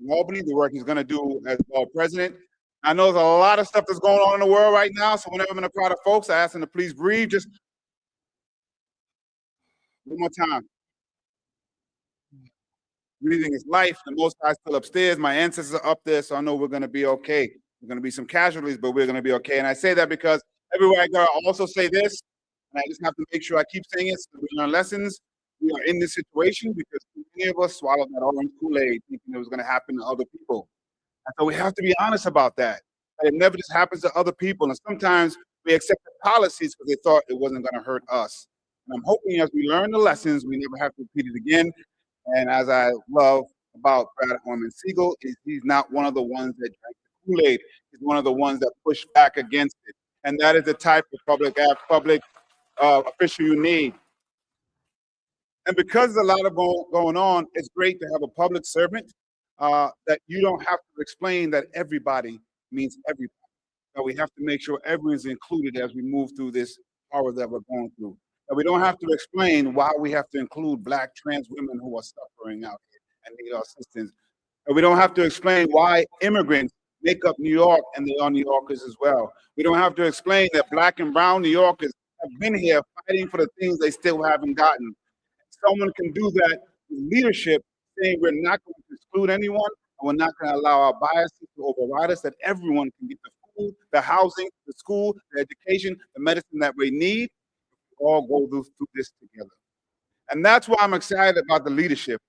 in Albany, the work he's going to do as president. I know there's a lot of stuff that's going on in the world right now, so whenever I'm in a crowd of folks, I ask them to please breathe. Just one more time. Breathing is life. The Most High is still upstairs. My ancestors are up there, so I know we're going to be okay. There's going to be some casualties, but we're going to be okay. And I say that because everywhere I go, I also say this, and I just have to make sure I keep saying it so we learn lessons. We are in this situation because many of us swallowed that orange Kool-Aid thinking it was going to happen to other people. And so we have to be honest about that. It never just happens to other people. And sometimes we accept the policies because they thought it wasn't going to hurt us. And I'm hoping as we learn the lessons, we never have to repeat it again. And as I love about Brad Hoylman-Sigal, is he's not one of the ones that drank the Kool-Aid. He's one of the ones that pushed back against it. And that is the type of public official you need. And because there's a lot of going on, it's great to have a public servant that you don't have to explain that everybody means everybody. That we have to make sure everyone's included as we move through this horror that we're going through. That we don't have to explain why we have to include Black trans women who are suffering out here and need our assistance. And we don't have to explain why immigrants make up New York and they are New Yorkers as well. We don't have to explain that Black and brown New Yorkers have been here fighting for the things they still haven't gotten. Someone can do that with leadership, saying we're not going to exclude anyone, and we're not going to allow our biases to override us, that everyone can get the full food, the housing, the school, the education, the medicine that we need. We all go through this together. And that's why I'm excited about the leadership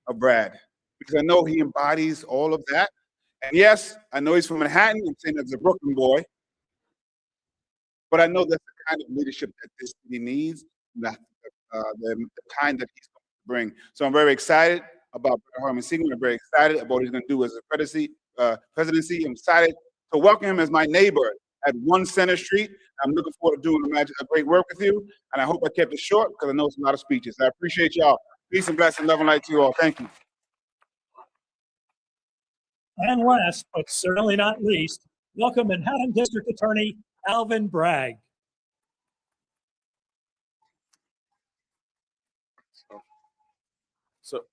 of Brad, because I know he embodies all of that. And yes, I know he's from Manhattan. I'm saying as a Brooklyn boy, but I know that's the kind of leadership that this city needs, the kind that he's going to bring. So I'm very excited about Hoylman-Sigal. I'm very excited about what he's going to do as a presidency. I'm excited to welcome him as my neighbor at 1 Center Street. I'm looking forward to doing a great work with you. And I hope I kept it short because I know it's a lot of speeches. I appreciate y'all. Peace and blessing, love and light to you all. Thank you. And last, but certainly not least, welcome Manhattan District Attorney Alvin Bragg. So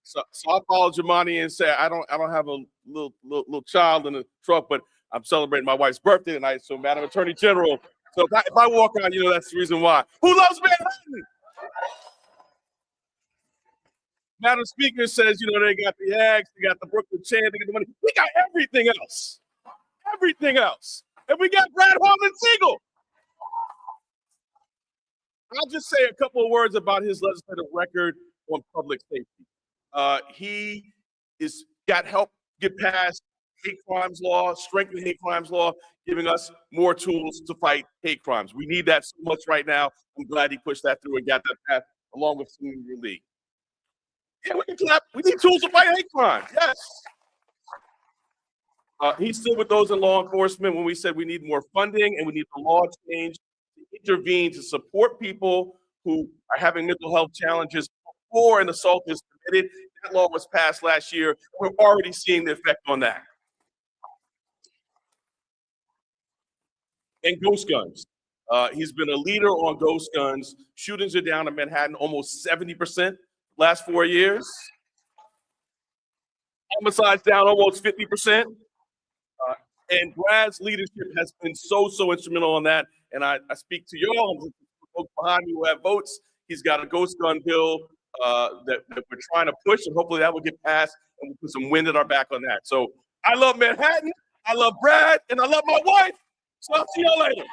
I'll follow Jamani and say I don't have a little child in the truck, but I'm celebrating my wife's birthday tonight. So, Madam Attorney General, so if I walk on, that's the reason why. Who loves Manhattan? Madam Speaker says, they got the Ags, they got the Brooklyn Chant, they got the money. We got everything else. Everything else. And we got Brad Hoylman-Sigal. I'll just say a couple of words about his legislative record on public safety. He got help get past hate crimes law, strengthen hate crimes law, giving us more tools to fight hate crimes. We need that so much right now. I'm glad he pushed that through and got that passed along with Senior League. Yeah, we can clap. We need tools to fight hate crimes. Yes. He stood with those in law enforcement when we said we need more funding and we need the law change to intervene to support people who are having mental health challenges before an assault is committed. That law was passed last year. We're already seeing the effect on that. And ghost guns. He's been a leader on ghost guns. Shootings are down in Manhattan almost 70% last 4 years. Homicides down almost 50%. And Brad's leadership has been so instrumental on that. And I speak to y'all, and folks behind me who have votes. He's got a ghost gun bill that we're trying to push, and hopefully that will get passed, and we'll put some wind at our back on that. So I love Manhattan, I love Brad, and I love my wife. So I'll see y'all later.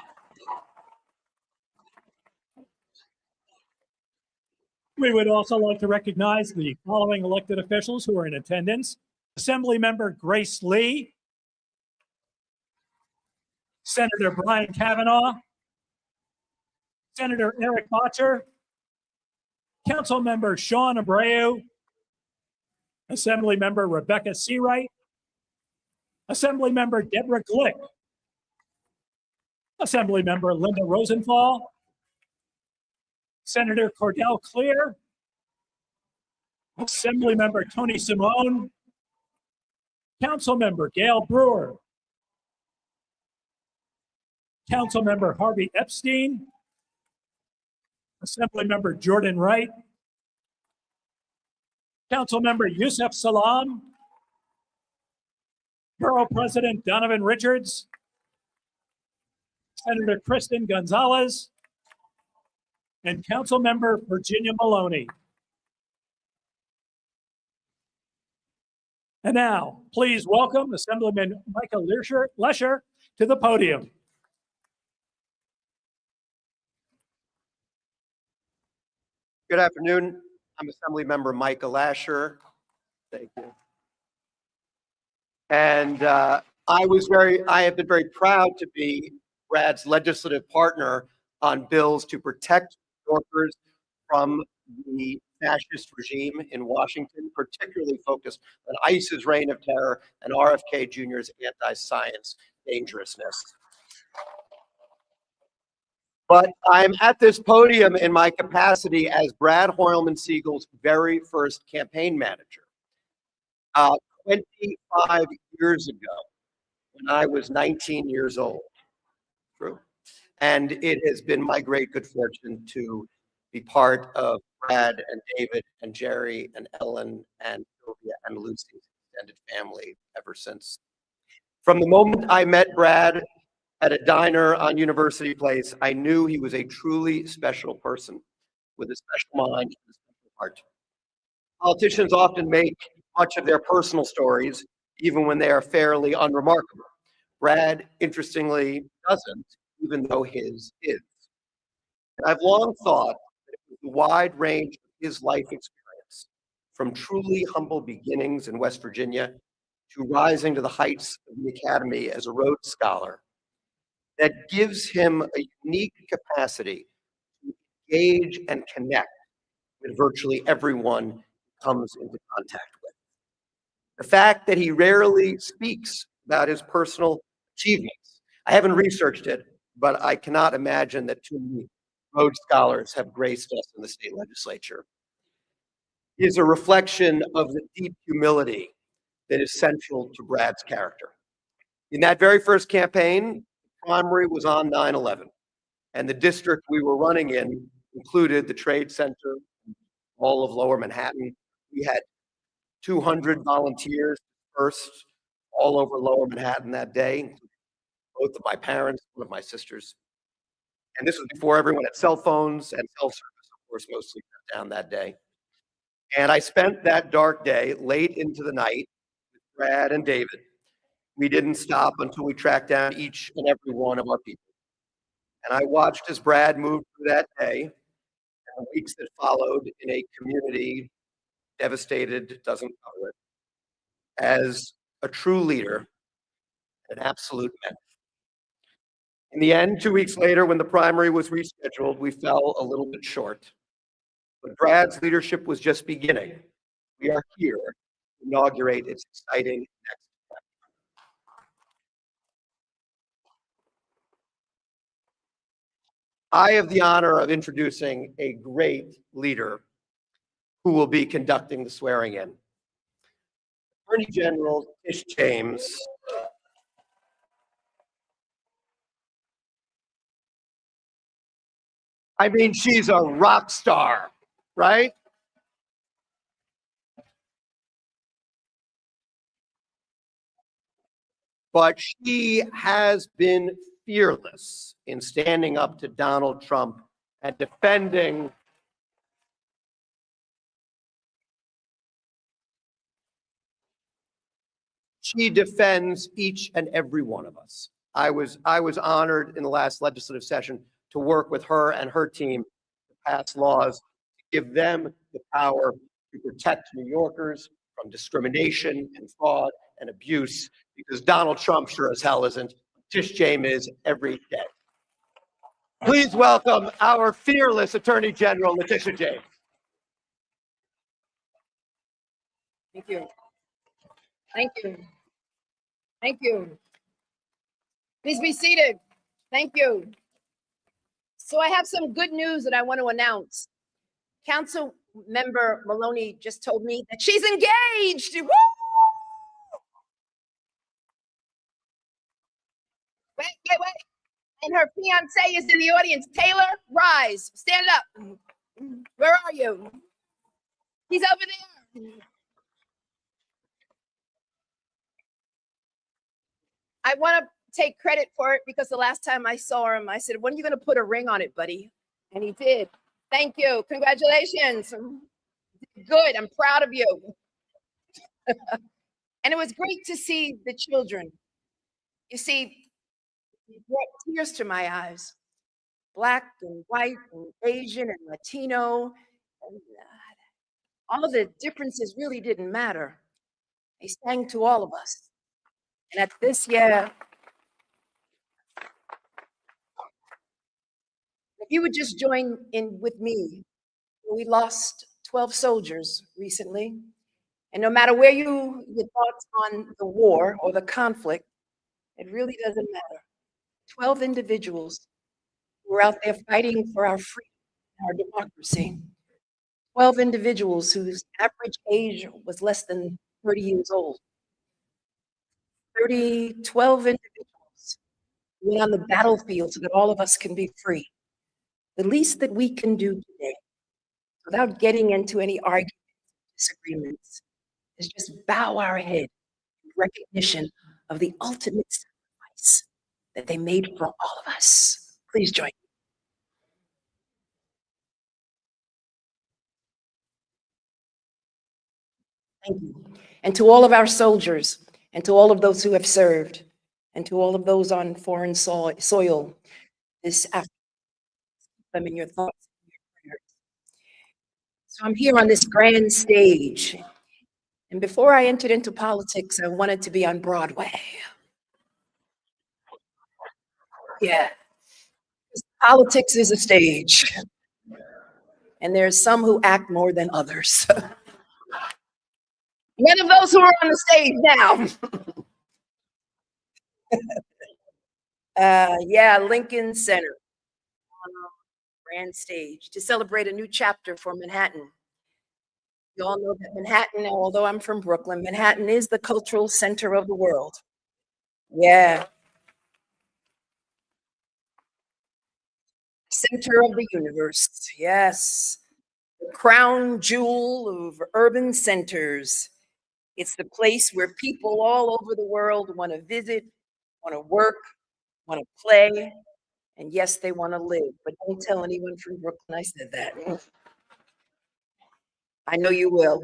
We would also like to recognize the following elected officials who are in attendance. Assemblymember Grace Lee, Senator Brian Kavanaugh, Senator Eric Botcher, Councilmember Sean Abreu, Assemblymember Rebecca Seawright, Assemblymember Deborah Glick, Assemblymember Linda Rosenthal, Senator Cordell Clear, Assemblymember Tony Simone, Councilmember Gail Brewer, Councilmember Harvey Epstein, Assemblymember Jordan Wright, Councilmember Yusuf Salam, Borough President Donovan Richards, Senator Kristen Gonzalez, and Councilmember Virginia Maloney. And now, please welcome Assemblyman Michael Lesher to the podium. Good afternoon. I'm Assemblymember Michael Lasher. Thank you. And I have been very proud to be Brad's legislative partner on bills to protect workers from the fascist regime in Washington, particularly focused on ICE's reign of terror and RFK Jr.'s anti-science dangerousness. But I'm at this podium in my capacity as Brad Hoylman-Sigal's very first campaign manager. 25 years ago, when I was 19 years old. True. And it has been my great good fortune to be part of Brad and David and Jerry and Ellen and Sylvia and Lucy's extended family ever since. From the moment I met Brad at a diner on University Place, I knew he was a truly special person with a special mind and a special heart. Politicians often make much of their personal stories, even when they are fairly unremarkable. Brad, interestingly, doesn't, even though his is. And I've long thought that it was the wide range of his life experience, from truly humble beginnings in West Virginia to rising to the heights of the academy as a Rhodes Scholar, that gives him a unique capacity to engage and connect with virtually everyone he comes into contact with. The fact that he rarely speaks about his personal achievements, I haven't researched it, but I cannot imagine that too many Rhodes Scholars have graced us in the state legislature, is a reflection of the deep humility that is central to Brad's character. In that very first campaign, the primary was on 9/11, and the district we were running in included the Trade Center, all of Lower Manhattan. We had 200 volunteers dispersed all over Lower Manhattan that day, including both of my parents, one of my sisters. And this was before everyone had cell phones, and cell service, of course, mostly shut down that day. And I spent that dark day late into the night with Brad and David. We didn't stop until we tracked down each and every one of our people. And I watched as Brad moved through that day and the weeks that followed in a community devastated, doesn't cover it, as a true leader, an absolute mentor. In the end, 2 weeks later, when the primary was rescheduled, we fell a little bit short. But Brad's leadership was just beginning. We are here to inaugurate its exciting next chapter. I have the honor of introducing a great leader who will be conducting the swearing in. Attorney General Tish James. I mean, she's a rock star, right? But she has been fearless in standing up to Donald Trump and defending she defends each and every one of us. I was honored in the last legislative session to work with her and her team to pass laws to give them the power to protect New Yorkers from discrimination and fraud and abuse, because Donald Trump sure as hell isn't. Tish James is every day. Please welcome our fearless Attorney General, Letitia James. Thank you. Thank you. Thank you. Please be seated. Thank you. So I have some good news that I want to announce. Council Member Maloney just told me that she's engaged. Woo! Wait. And her fiance is in the audience. Taylor, rise. Stand up. Where are you? He's over there. I want to take credit for it because the last time I saw him, I said, when are you going to put a ring on it, buddy? And he did. Thank you. Congratulations. Good. I'm proud of you. And it was great to see the children. You see, it brought tears to my eyes. Black and white and Asian and Latino. And all of the differences really didn't matter. They sang to all of us. And at this year, if you would just join in with me, we lost 12 soldiers recently. And no matter where your thoughts on the war or the conflict, it really doesn't matter. 12 individuals who were out there fighting for our freedom, our democracy. 12 individuals whose average age was less than 30 years old. 12 individuals went on the battlefield so that all of us can be free. The least that we can do today, without getting into any arguments, disagreements, is just bow our head in recognition of the ultimate sacrifice that they made for all of us. Please join me. Thank you. And to all of our soldiers and to all of those who have served, And to all of those on foreign soil this afternoon, them in your thoughts and your prayers. So I'm here on this grand stage. And before I entered into politics, I wanted to be on Broadway. Yeah. Politics is a stage. And there's some who act more than others. None of those who are on the stage now. Yeah, Lincoln Center on a grand stage to celebrate a new chapter for Manhattan. You all know that Manhattan, although I'm from Brooklyn, Manhattan is the cultural center of the world. Yeah. Center of the universe. Yes. The crown jewel of urban centers. It's the place where people all over the world want to visit, want to work, want to play, and yes, they want to live. But don't tell anyone from Brooklyn I said that. I know you will.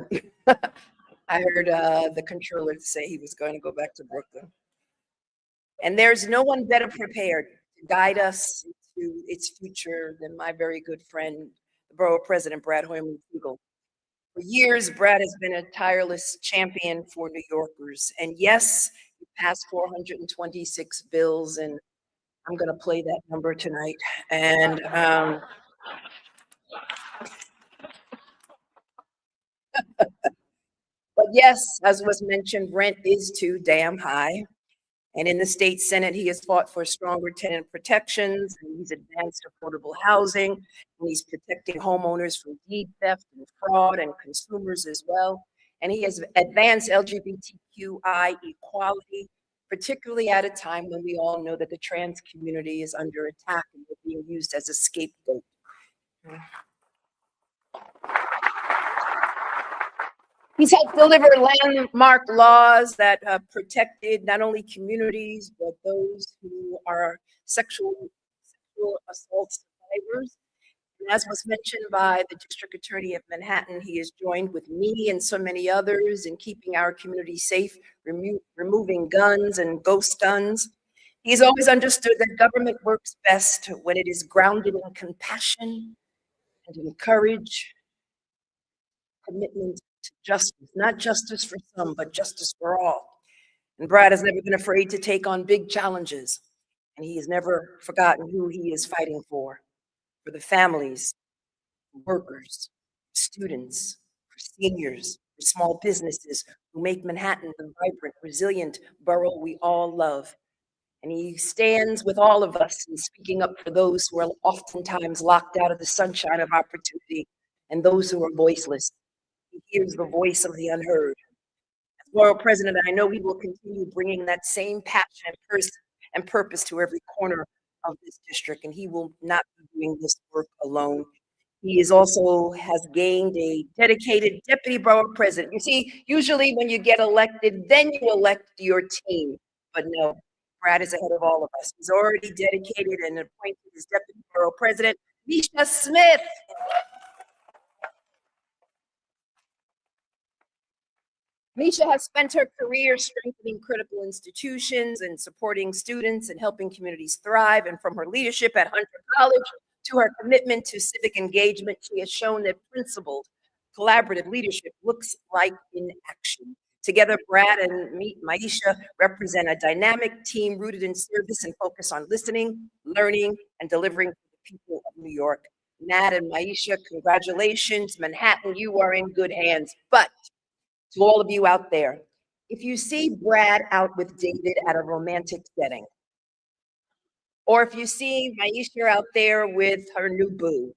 I heard the controller say he was going to go back to Brooklyn. And there's no one better prepared to guide us to its future than my very good friend, the Borough President, Brad Hoylman-Sigal. For years, Brad has been a tireless champion for New Yorkers. And yes, he passed 426 bills, and I'm going to play that number tonight. And but yes, as was mentioned, rent is too damn high. And in the state Senate, he has fought for stronger tenant protections, and he's advanced affordable housing, and he's protecting homeowners from deed theft and fraud and consumers as well. And he has advanced LGBTQI equality, particularly at a time when we all know that the trans community is under attack and being used as a scapegoat. He's helped deliver landmark laws that protected not only communities, but those who are sexual assault survivors. And as was mentioned by the District Attorney of Manhattan, he has joined with me and so many others in keeping our community safe, removing guns and ghost guns. He's always understood that government works best when it is grounded in compassion and in courage, commitment to justice, not justice for some, but justice for all. And Brad has never been afraid to take on big challenges, and he has never forgotten who he is fighting for the families, workers, students, for seniors, for small businesses who make Manhattan the vibrant, resilient borough we all love. And he stands with all of us in speaking up for those who are oftentimes locked out of the sunshine of opportunity and those who are voiceless. He hears the voice of the unheard. As Borough President, I know he will continue bringing that same passion and purpose to every corner of this district, and he will not be doing this work alone. He is also has gained a dedicated deputy borough president. You see, usually when you get elected, then you elect your team. But no, Brad is ahead of all of us. He's already dedicated and appointed his deputy borough president, Misha Smith. Misha has spent her career strengthening critical institutions and supporting students and helping communities thrive. And from her leadership at Hunter College to her commitment to civic engagement, she has shown that principled, collaborative leadership looks like in action. Together, Brad and Maisha represent a dynamic team rooted in service and focused on listening, learning, and delivering for the people of New York. Nat and Maisha, congratulations. Manhattan, you are in good hands. But to all of you out there, if you see Brad out with David at a romantic setting, or if you see Maisha out there with her new boo,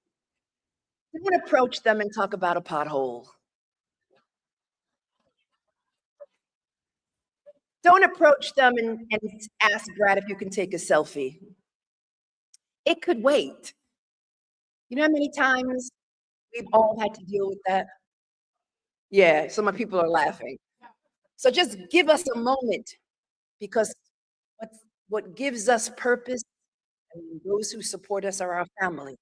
don't approach them and talk about a pothole. Don't approach them and ask Brad if you can take a selfie. It could wait. You know how many times we've all had to deal with that? Yeah, some of people are laughing. So just give us a moment, because what gives us purpose and those who support us are our families.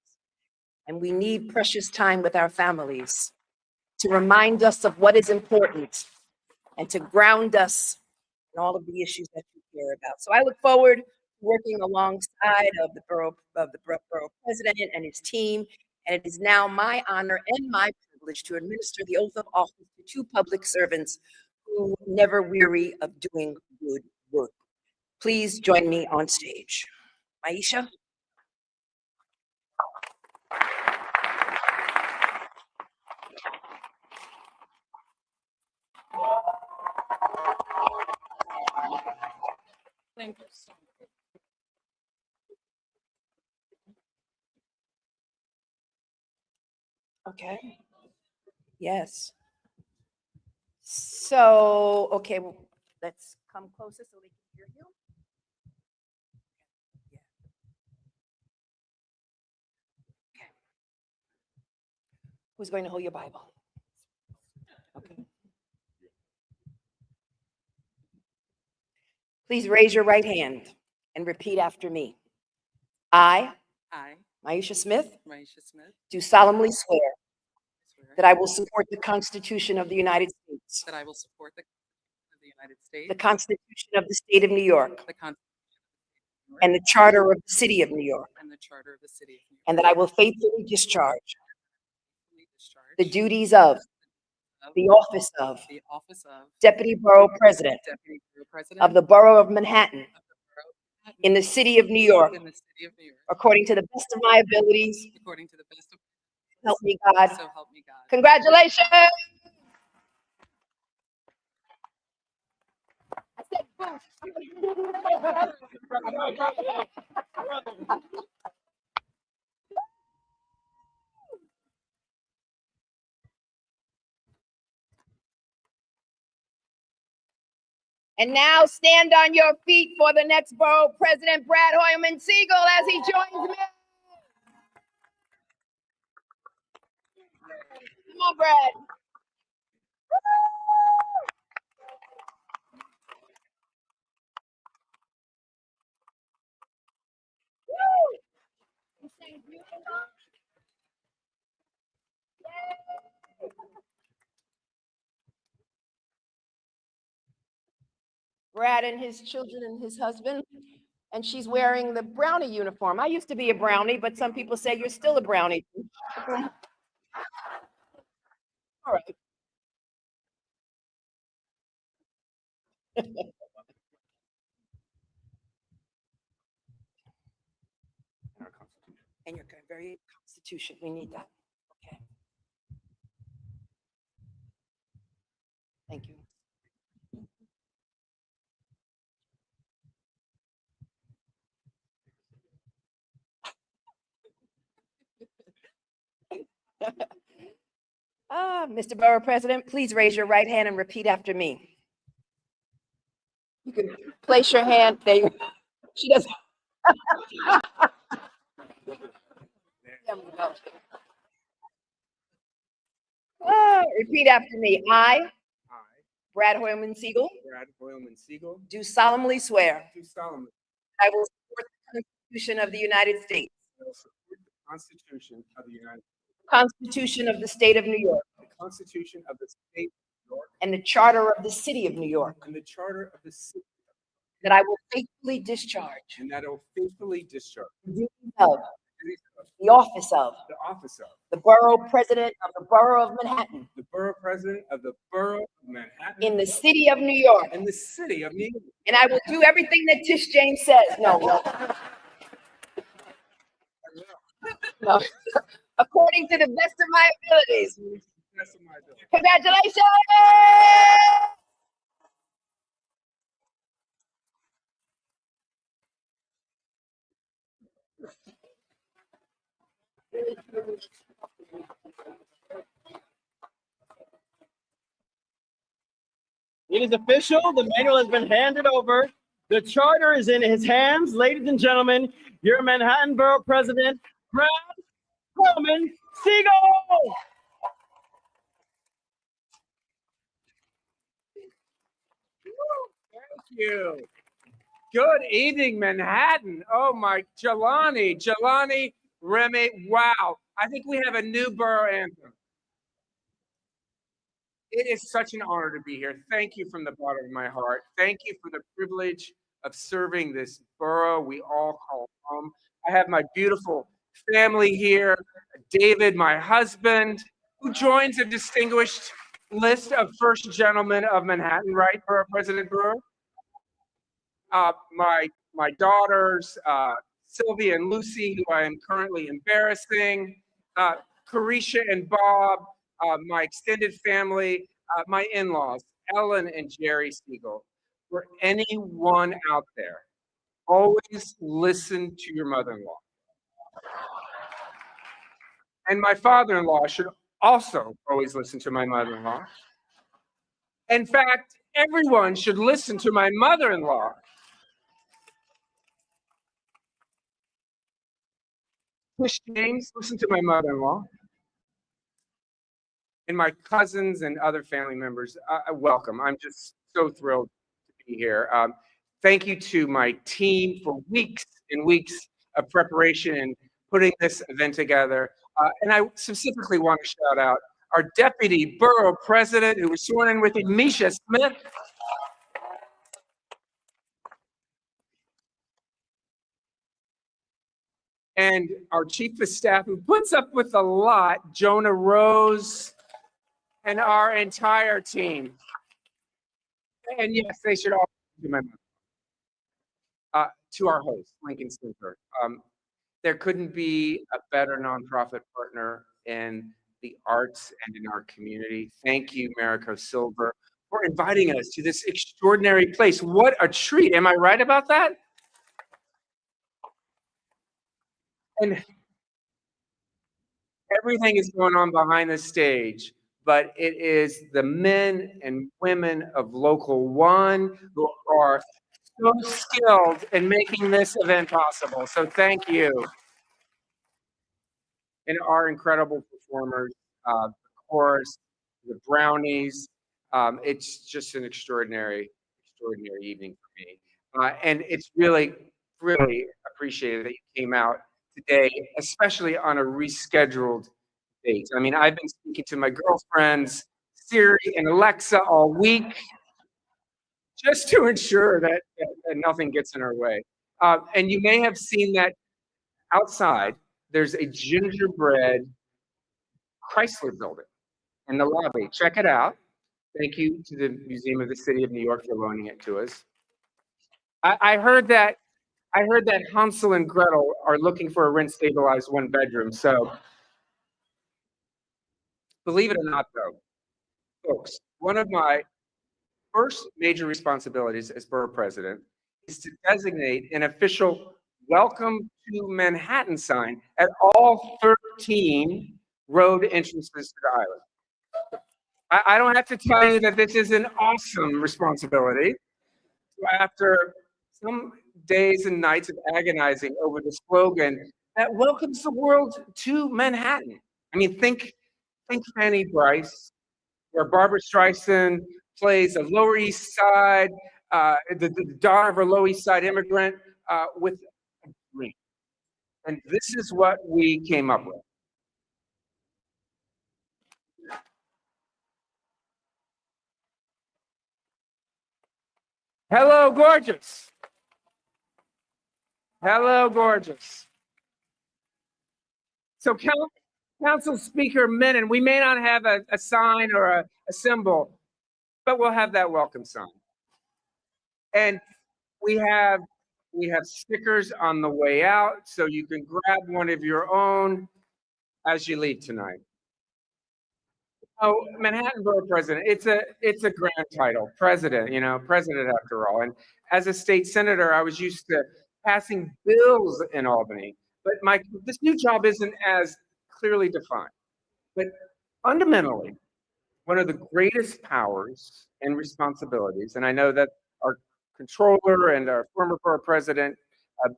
And we need precious time with our families to remind us of what is important and to ground us in all of the issues that you care about. So I look forward to working alongside of the borough president and his team. And it is now my honor and my privilege to administer the oath of office to two public servants who never weary of doing good work. Please join me on stage. Aisha. Thank you so much. Okay. Yes. So, okay, well, let's come closer so they can hear you. Yeah. Okay. Who's going to hold your Bible? Okay. Please raise your right hand and repeat after me. I, Maisha Smith, do solemnly swear that I will support the Constitution of the United States, That I will support the Constitution of the United States. the Constitution of the State of New York, The Constitution and the Charter of the City of New York, and the Charter of the City of New York. and that I will faithfully discharge Discharge the duties of the office of the office of Deputy Borough President Deputy Borough President of the Borough of Manhattan of the Borough of Manhattan in the City of New York, in the City of New York, according to the best of my abilities. according to the best of Help me God. so help me God. Congratulations. And now stand on your feet for the next Borough President, Brad Hoylman-Sigal, as he joins me. Come on, Brad. Brad and his children and his husband, and she's wearing the brownie uniform. I used to be a brownie, but some people say you're still a brownie. All right. And your very Constitution, we need that. Okay. Thank you. Mr. Borough President, please raise your right hand and repeat after me. You can place your hand there. She doesn't. Repeat after me. I, Brad Hoylman-Sigal, do solemnly swear I will support the Constitution of the United States, Constitution of the United States. Constitution of the State of New York, The Constitution of the State of New York. and the Charter of the City of New York, And the Charter of the City. that I will faithfully discharge And that I will faithfully discharge the duties of the duties of the office of the office of the Borough President of the Borough of Manhattan the Borough President of the Borough of Manhattan in the City of New York. in the City of New York. And I will do everything that Tish James says. No. No. According to the best of my abilities. That's my ability. Congratulations! It is official. The manual has been handed over. The charter is in his hands. Ladies and gentlemen, your Manhattan Borough President, Brad Hoylman-Sigal. Thank you. Good evening, Manhattan. Oh my, Jelani, Remy, wow. I think we have a new borough anthem. It is such an honor to be here. Thank you from the bottom of my heart. Thank you for the privilege of serving this borough we all call home. I have my beautiful family here, David, my husband, who joins a distinguished list of first gentlemen of Manhattan, right, Borough President Borough? My daughters, Sylvia and Lucy, who I am currently embarrassing, Carisha and Bob, my extended family, my in-laws, Ellen and Jerry Siegel. For anyone out there, always listen to your mother-in-law. And my father-in-law should also always listen to my mother-in-law. In fact, everyone should listen to my mother-in-law. Miss James, listen to my mother-in-law. And my cousins and other family members, welcome. I'm just so thrilled to be here. Thank you to my team for weeks and weeks of preparation and putting this event together. And I specifically want to shout out our Deputy Borough President, who was sworn in with me, Misha Smith. And our Chief of Staff, who puts up with a lot, Jonah Rose, and our entire team. And yes, they should all remember. To our host, Lincoln Center. There couldn't be a better nonprofit partner in the arts and in our community. Thank you, Marico Silver, for inviting us to this extraordinary place. What a treat. Am I right about that? And everything is going on behind the stage, but it is the men and women of Local 1 who are so skilled in making this event possible. So thank you. And our incredible performers, the chorus, the brownies. It's just an extraordinary evening for me. And it's really appreciated that you came out today, especially on a rescheduled date. I mean, I've been speaking to my girlfriends, Siri and Alexa, all week, just to ensure that nothing gets in our way. And you may have seen that outside, there's a gingerbread Chrysler building in the lobby. Check it out. Thank you to the Museum of the City of New York for loaning it to us. I heard that Hansel and Gretel are looking for a rent-stabilized one-bedroom. So, believe it or not, though, folks, one of my first major responsibilities as borough president is to designate an official "Welcome to Manhattan" sign at all 13 road entrances to the island. I don't have to tell you that this is an awesome responsibility. After some days and nights of agonizing over the slogan that welcomes the world to Manhattan. I mean, think Fanny Bryce, where Barbara Streisand plays a Lower East Side, the daughter of a Lower East Side immigrant with a dream. And this is what we came up with. Hello, gorgeous. Hello, gorgeous. So Council Speaker Menon, we may not have a sign or a symbol, but we'll have that welcome sign. And we have stickers on the way out, so you can grab one of your own as you leave tonight. Oh, Manhattan Borough President, it's a grand title, president, president after all. And as a state senator, I was used to passing bills in Albany, but this new job isn't as clearly defined. But fundamentally, one of the greatest powers and responsibilities, and I know that our controller and our former borough president,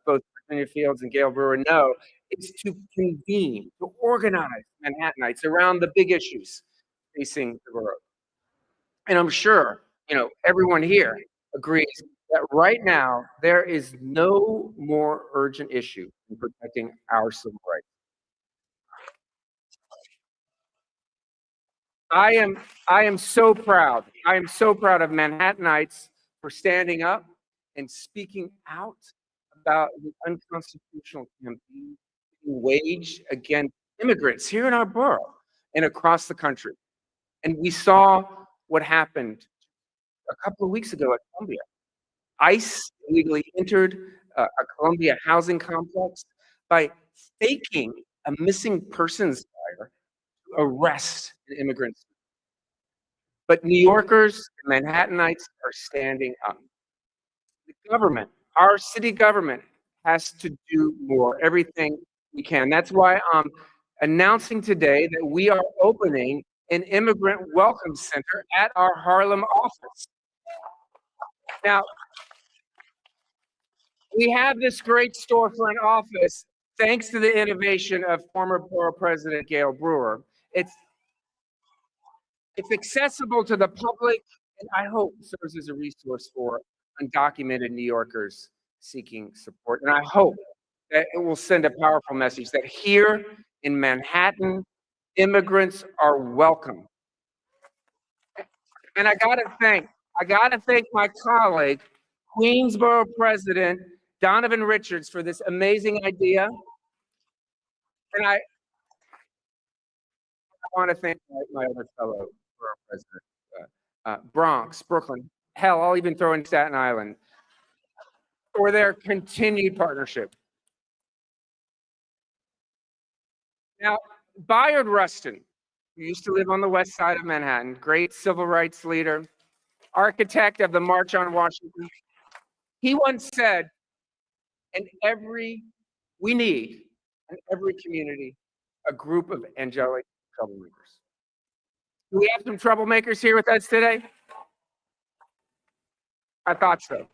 both Virginia Fields and Gail Brewer, know, is to convene, to organize Manhattanites around the big issues facing the borough. And I'm sure, everyone here agrees that right now there is no more urgent issue than protecting our civil rights. I am so proud. I am so proud of Manhattanites for standing up and speaking out about the unconstitutional campaign being waged against immigrants here in our borough and across the country. And we saw what happened a couple of weeks ago at Columbia. ICE illegally entered a Columbia housing complex by faking a missing persons fire to arrest an immigrant. But New Yorkers and Manhattanites are standing up. The government, our city government, has to do more, everything we can. That's why I'm announcing today that we are opening an immigrant welcome center at our Harlem office. Now, we have this great storefront office thanks to the innovation of former Borough President Gail Brewer. It's accessible to the public, and I hope serves as a resource for undocumented New Yorkers seeking support. And I hope that it will send a powerful message that here in Manhattan, immigrants are welcome. And I gotta thank my colleague, Queensborough President Donovan Richards, for this amazing idea. And I want to thank my other fellow borough president, Bronx, Brooklyn, hell, I'll even throw in Staten Island, for their continued partnership. Now, Bayard Rustin, who used to live on the west side of Manhattan, great civil rights leader, architect of the March on Washington, he once said, we need in every community a group of angelic troublemakers. Do we have some troublemakers here with us today? I thought so.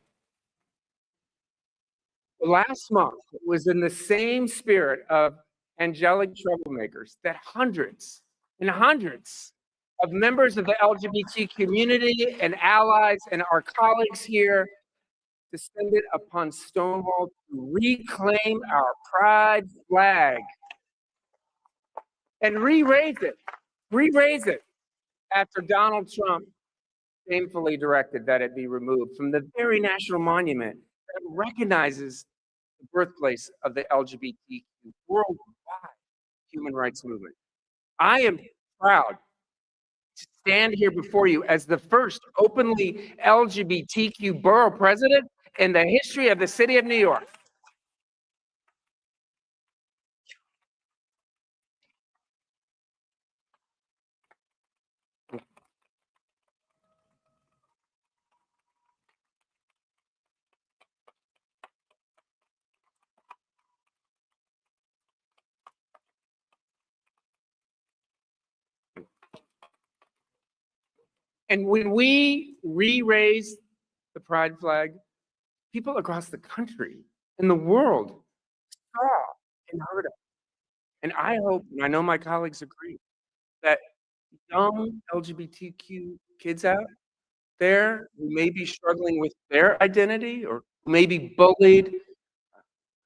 Last month, it was in the same spirit of angelic troublemakers that hundreds and hundreds of members of the LGBT community and allies and our colleagues here descended upon Stonewall to reclaim our pride flag and re-raise it after Donald Trump shamefully directed that it be removed from the very national monument that recognizes the birthplace of the LGBTQ worldwide human rights movement. I am proud to stand here before you as the first openly LGBTQ borough president in the history of the city of New York. And when we re-raised the pride flag, people across the country and the world saw and heard it. And I hope, and I know my colleagues agree, that young LGBTQ kids out there who may be struggling with their identity or may be bullied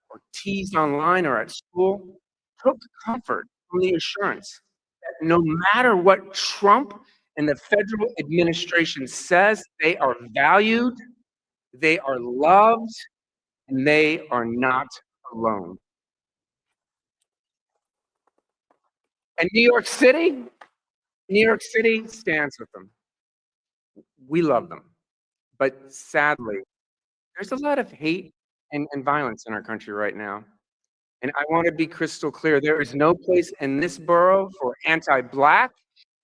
or teased online or at school took comfort from the assurance that no matter what Trump and the federal administration says, they are valued, they are loved, and they are not alone. And New York City stands with them. We love them. But sadly, there's a lot of hate and violence in our country right now. And I want to be crystal clear. There is no place in this borough for anti-Black,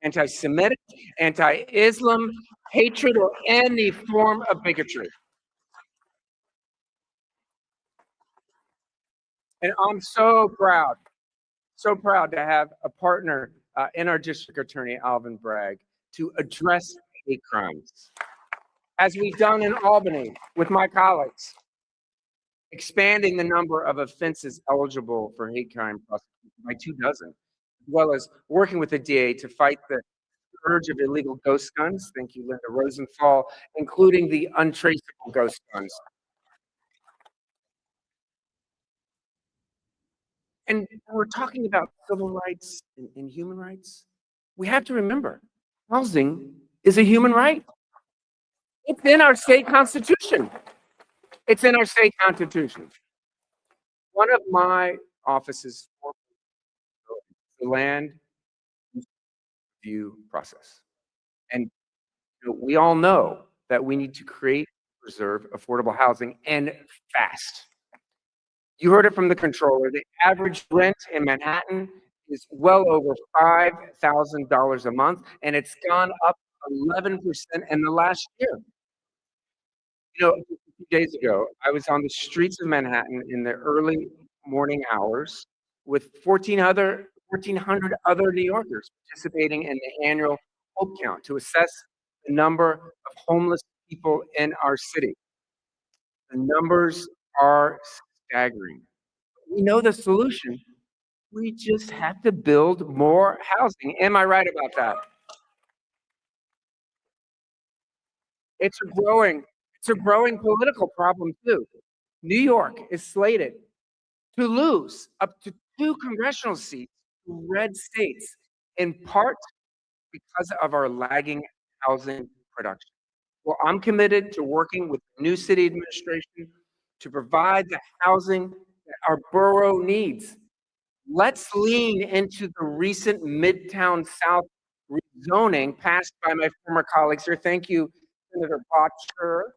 anti-Semitic, anti-Islam, hatred, or any form of bigotry. And I'm so proud to have a partner in our district attorney, Alvin Bragg, to address hate crimes. As we've done in Albany with my colleagues, expanding the number of offenses eligible for hate crime prosecution by 24, as well as working with the DA to fight the scourge of illegal ghost guns. Thank you, Linda Rosenthal, including the untraceable ghost guns. And when we're talking about civil rights and human rights, we have to remember housing is a human right. It's in our state constitution. It's in our state constitution. One of my office's the land review process. And we all know that we need to create, preserve affordable housing and fast. You heard it from the controller. The average rent in Manhattan is well over $5,000 a month, and it's gone up 11% in the last year. A few days ago, I was on the streets of Manhattan in the early morning hours with 1,400 other New Yorkers participating in the annual Hope Count to assess the number of homeless people in our city. The numbers are staggering. We know the solution. We just have to build more housing. Am I right about that? It's a growing political problem too. New York is slated to lose up to 2 congressional seats to red states, in part because of our lagging housing production. Well, I'm committed to working with the new city administration to provide the housing that our borough needs. Let's lean into the recent Midtown South rezoning passed by my former colleagues here. Thank you, Senator Botcher.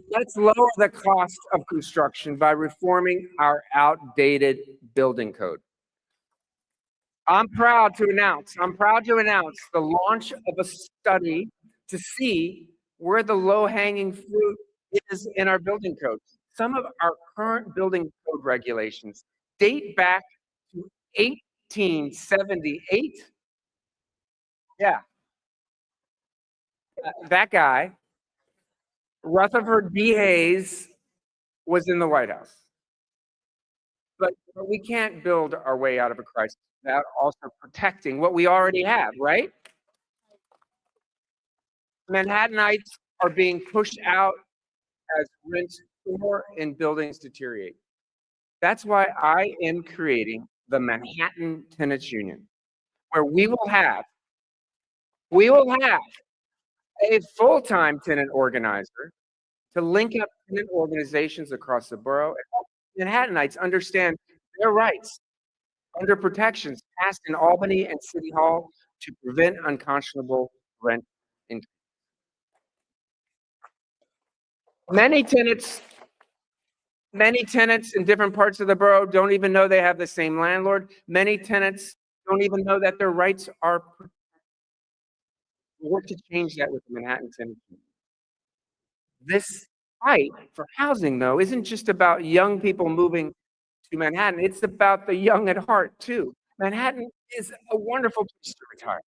Let's lower the cost of construction by reforming our outdated building code. I'm proud to announce the launch of a study to see where the low-hanging fruit is in our building code. Some of our current building code regulations date back to 1878. Yeah. That guy, Rutherford B. Hayes, was in the White House. But we can't build our way out of a crisis without also protecting what we already have, right? Manhattanites are being pushed out as rents soar and buildings deteriorate. That's why I am creating the Manhattan Tenants Union, where we will have a full-time tenant organizer to link up tenant organizations across the borough and help Manhattanites understand their rights under protections passed in Albany and City Hall to prevent unconscionable rent increase. Many tenants in different parts of the borough don't even know they have the same landlord. Many tenants don't even know that their rights are protected. We work to change that with the Manhattan Tenants Union. This fight for housing, though, isn't just about young people moving to Manhattan. It's about the young at heart, too. Manhattan is a wonderful place to retire.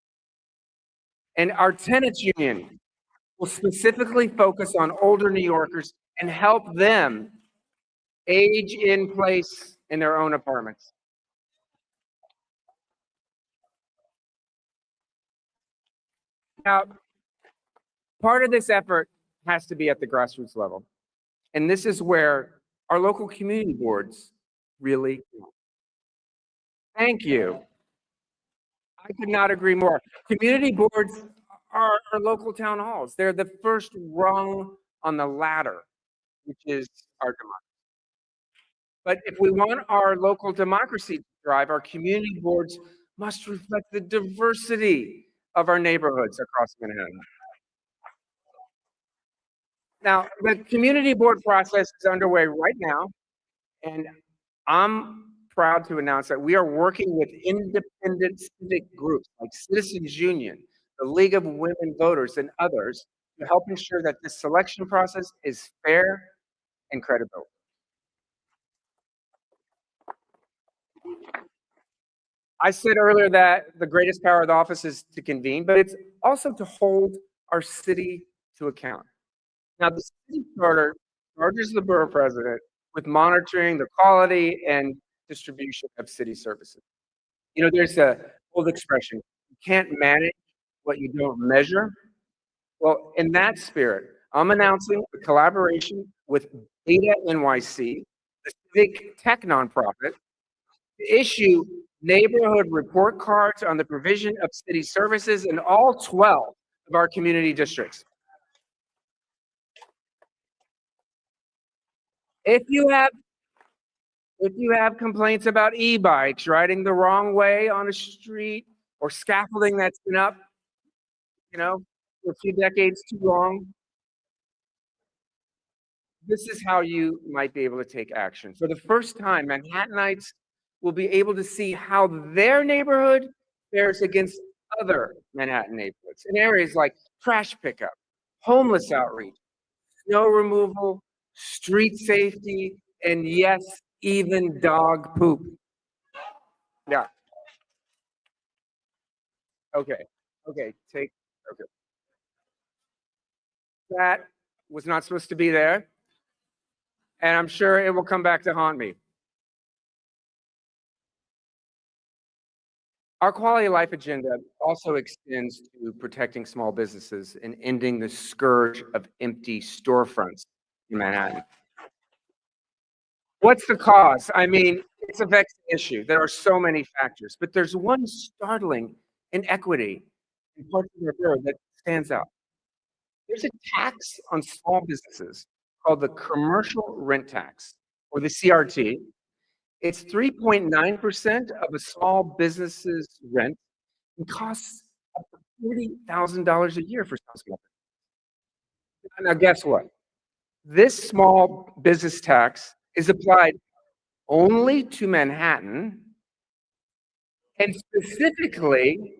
And our tenants union will specifically focus on older New Yorkers and help them age in place in their own apartments. Now, part of this effort has to be at the grassroots level. And this is where our local community boards really count. Thank you. I could not agree more. Community boards are our local town halls. They're the first rung on the ladder, which is our democracy. But if we want our local democracy to thrive, our community boards must reflect the diversity of our neighborhoods across Manhattan. Now, the community board process is underway right now, and I'm proud to announce that we are working with independent civic groups like Citizens Union, the League of Women Voters, and others to help ensure that this selection process is fair and credible. I said earlier that the greatest power of the office is to convene, but it's also to hold our city to account. Now, the city charter charges the borough president with monitoring the quality and distribution of city services. There's an old expression, you can't manage what you don't measure. Well, in that spirit, I'm announcing a collaboration with Data NYC, the civic tech nonprofit, to issue neighborhood report cards on the provision of city services in all 12 of our community districts. If you have complaints about e-bikes riding the wrong way on a street or scaffolding that's been up, for a few decades too long, this is how you might be able to take action. For the first time, Manhattanites will be able to see how their neighborhood fares against other Manhattan neighborhoods in areas like trash pickup, homeless outreach, snow removal, street safety, and yes, even dog poop. Yeah. Okay. Okay. Okay. That was not supposed to be there. And I'm sure it will come back to haunt me. Our quality of life agenda also extends to protecting small businesses and ending the scourge of empty storefronts in Manhattan. What's the cause? I mean, it's a vexing issue. There are so many factors, but there's one startling inequity in parts of the borough that stands out. There's a tax on small businesses called the commercial rent tax, or the CRT. It's 3.9% of a small business's rent and costs up to $40,000 a year for some small business. Now, guess what? This small business tax is applied only to Manhattan and specifically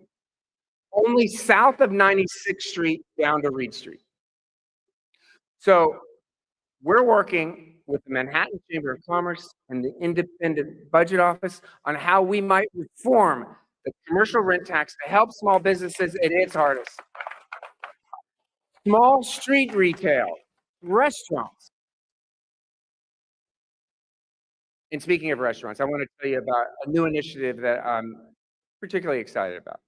only south of 96th Street down to Reed Street. So we're working with the Manhattan Chamber of Commerce and the Independent Budget Office on how we might reform the commercial rent tax to help small businesses at its hardest. Small street retail, restaurants. And speaking of restaurants, I want to tell you about a new initiative that I'm particularly excited about.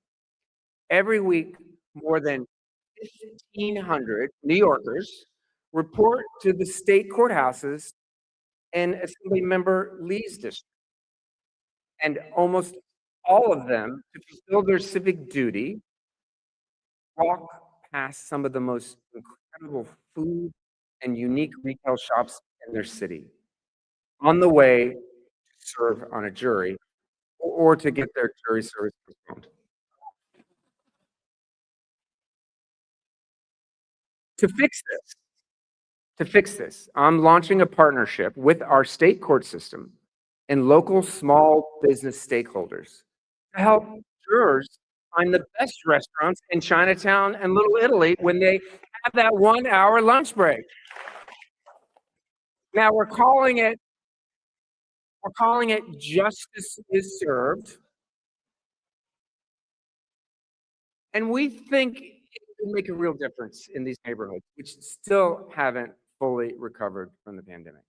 Every week, more than 1,500 New Yorkers report to the state courthouses in Assemblymember Lee's district. And almost all of them, to fulfill their civic duty, walk past some of the most incredible food and unique retail shops in their city on the way to serve on a jury or to get their jury service performed. To fix this, I'm launching a partnership with our state court system and local small business stakeholders to help jurors find the best restaurants in Chinatown and Little Italy when they have that 1-hour lunch break. Now we're calling it Justice is Served. And we think it can make a real difference in these neighborhoods, which still haven't fully recovered from the pandemic.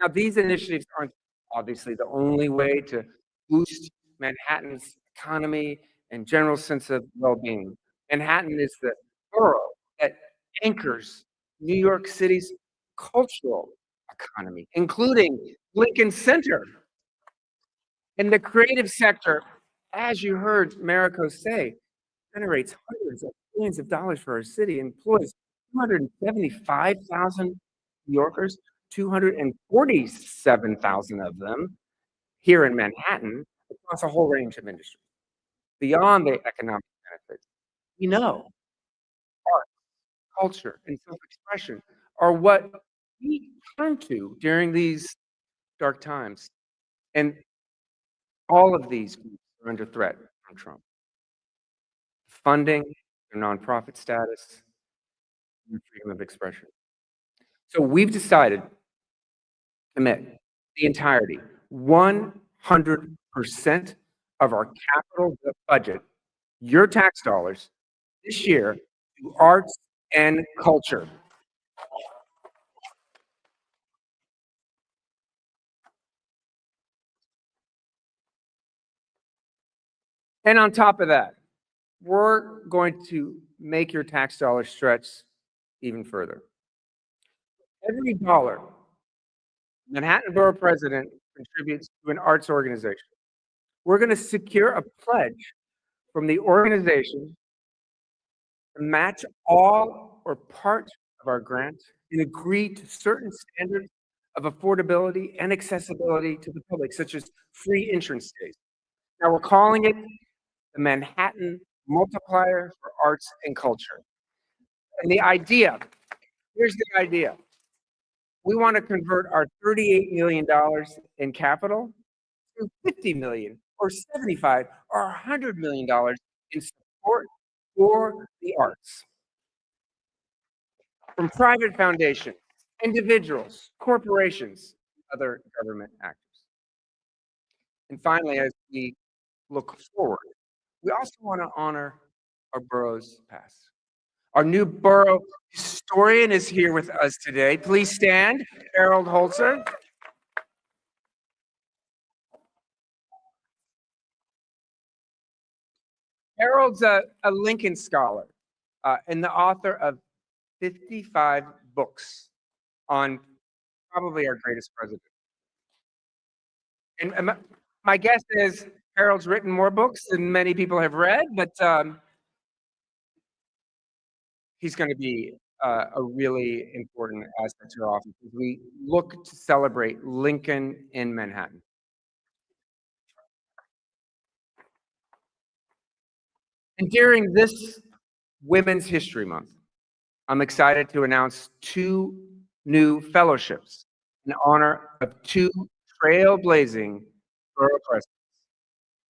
Now, these initiatives aren't obviously the only way to boost Manhattan's economy and general sense of well-being. Manhattan is the borough that anchors New York City's cultural economy, including Lincoln Center. And the creative sector, as you heard Mariko say, generates hundreds of millions of dollars for our city, employs 275,000 New Yorkers, 247,000 of them here in Manhattan across a whole range of industries. Beyond the economic benefits, we know art, culture, and self-expression are what we turn to during these dark times. And all of these groups are under threat from Trump. Funding, their nonprofit status, and freedom of expression. So we've decided to commit the entirety, 100% of our capital budget, your tax dollars, this year to arts and culture. And on top of that, we're going to make your tax dollars stretch even further. Every dollar Manhattan Borough President contributes to an arts organization, we're going to secure a pledge from the organization to match all or part of our grant and agree to certain standards of affordability and accessibility to the public, such as free entrance days. Now we're calling it the Manhattan Multiplier for Arts and Culture. And the idea, here's the idea. We want to convert our $38 million in capital to $50 million or $75 or $100 million in support for the arts. From private foundations, individuals, corporations, other government actors. And finally, as we look forward, we also want to honor our borough's past. Our new borough historian is here with us today. Please stand, Harold Holzer. Harold's a Lincoln scholar and the author of 55 books on probably our greatest president. And my guess is Harold's written more books than many people have read, but he's going to be a really important aspect to our office as we look to celebrate Lincoln in Manhattan. And during this Women's History Month, I'm excited to announce 2 new fellowships in honor of 2 trailblazing borough presidents.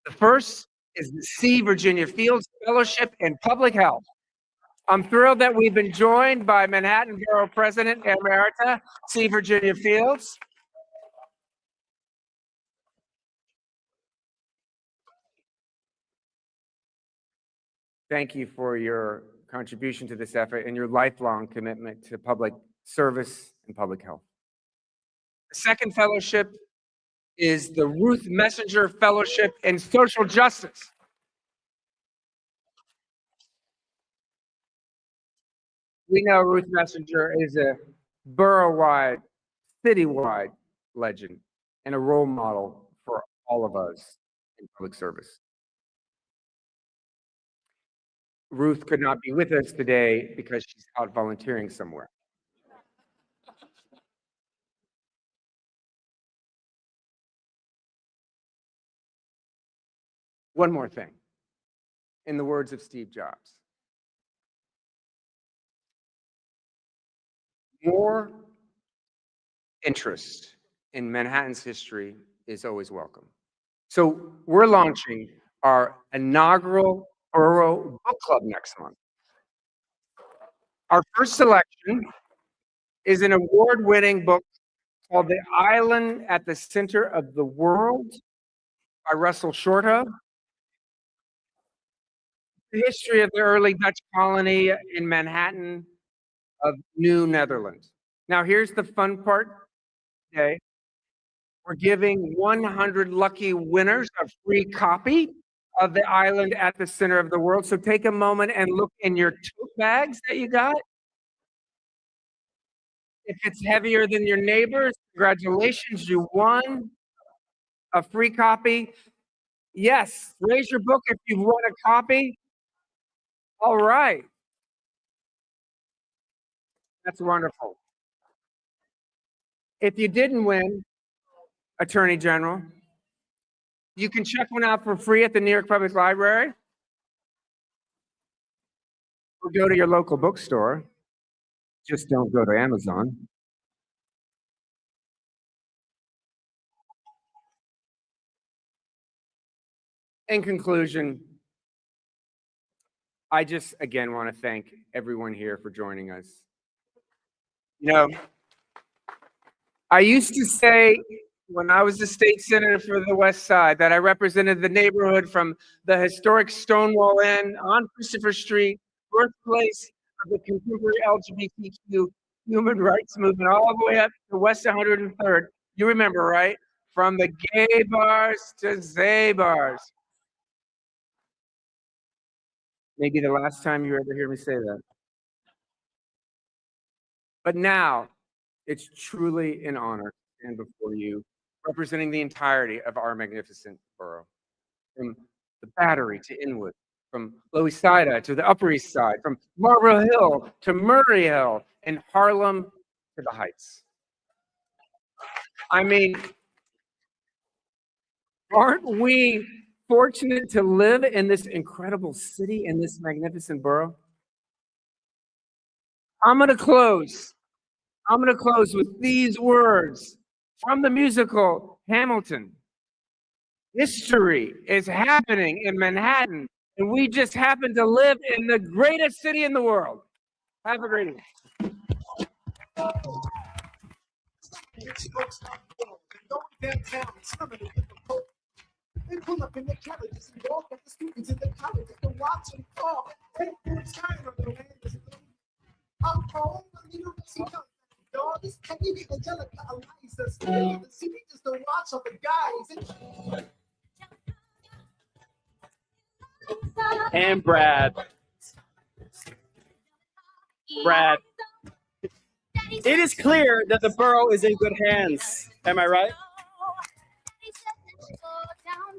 The first is the C. Virginia Fields Fellowship in Public Health. I'm thrilled that we've been joined by Manhattan Borough President Emerita C. Virginia Fields. Thank you for your contribution to this effort and your lifelong commitment to public service and public health. The second fellowship is the Ruth Messenger Fellowship in Social Justice. We know Ruth Messenger is a borough-wide, city-wide legend and a role model for all of us in public service. Ruth could not be with us today because she's out volunteering somewhere. One more thing, in the words of Steve Jobs. More interest in Manhattan's history is always welcome. So we're launching our inaugural Borough Book Club next month. Our first selection is an award-winning book called The Island at the Center of the World by Russell Shorthoe. The history of the early Dutch colony in Manhattan of New Netherlands. Now here's the fun part today. We're giving 100 lucky winners a free copy of The Island at the Center of the World. So take a moment and look in your tote bags that you got. If it's heavier than your neighbors, congratulations, you won a free copy. Yes, raise your book if you won a copy. All right. That's wonderful. If you didn't win, Attorney General, you can check one out for free at the New York Public Library or go to your local bookstore. Just don't go to Amazon. In conclusion, I just again want to thank everyone here for joining us. You know, I used to say when I was the state senator for the West Side that I represented the neighborhood from the historic Stonewall Inn on Christopher Street, birthplace of the contemporary LGBTQ human rights movement, all the way up to West 103rd. You remember, right? From the gay bars to Zay bars. Maybe the last time you ever hear me say that. But now, it's truly an honor to stand before you, representing the entirety of our magnificent borough. From the Battery to Inwood, from Lower East Side to the Upper East Side, from Marlboro Hill to Murray Hill, and Harlem to the Heights. I mean, aren't we fortunate to live in this incredible city, in this magnificent borough? I'm going to close with these words from the musical Hamilton. History is happening in Manhattan, and we just happen to live in the greatest city in the world. Have a great evening. They pull up in the carriages and walk up the students in the colleges to watch them fall. They do time of the land is blue. I'm home, the University of Dog is heavy, Angelica Eliza, still the city is the watch of the guys. And Brad. Brad. It is clear that the borough is in good hands. Am I right?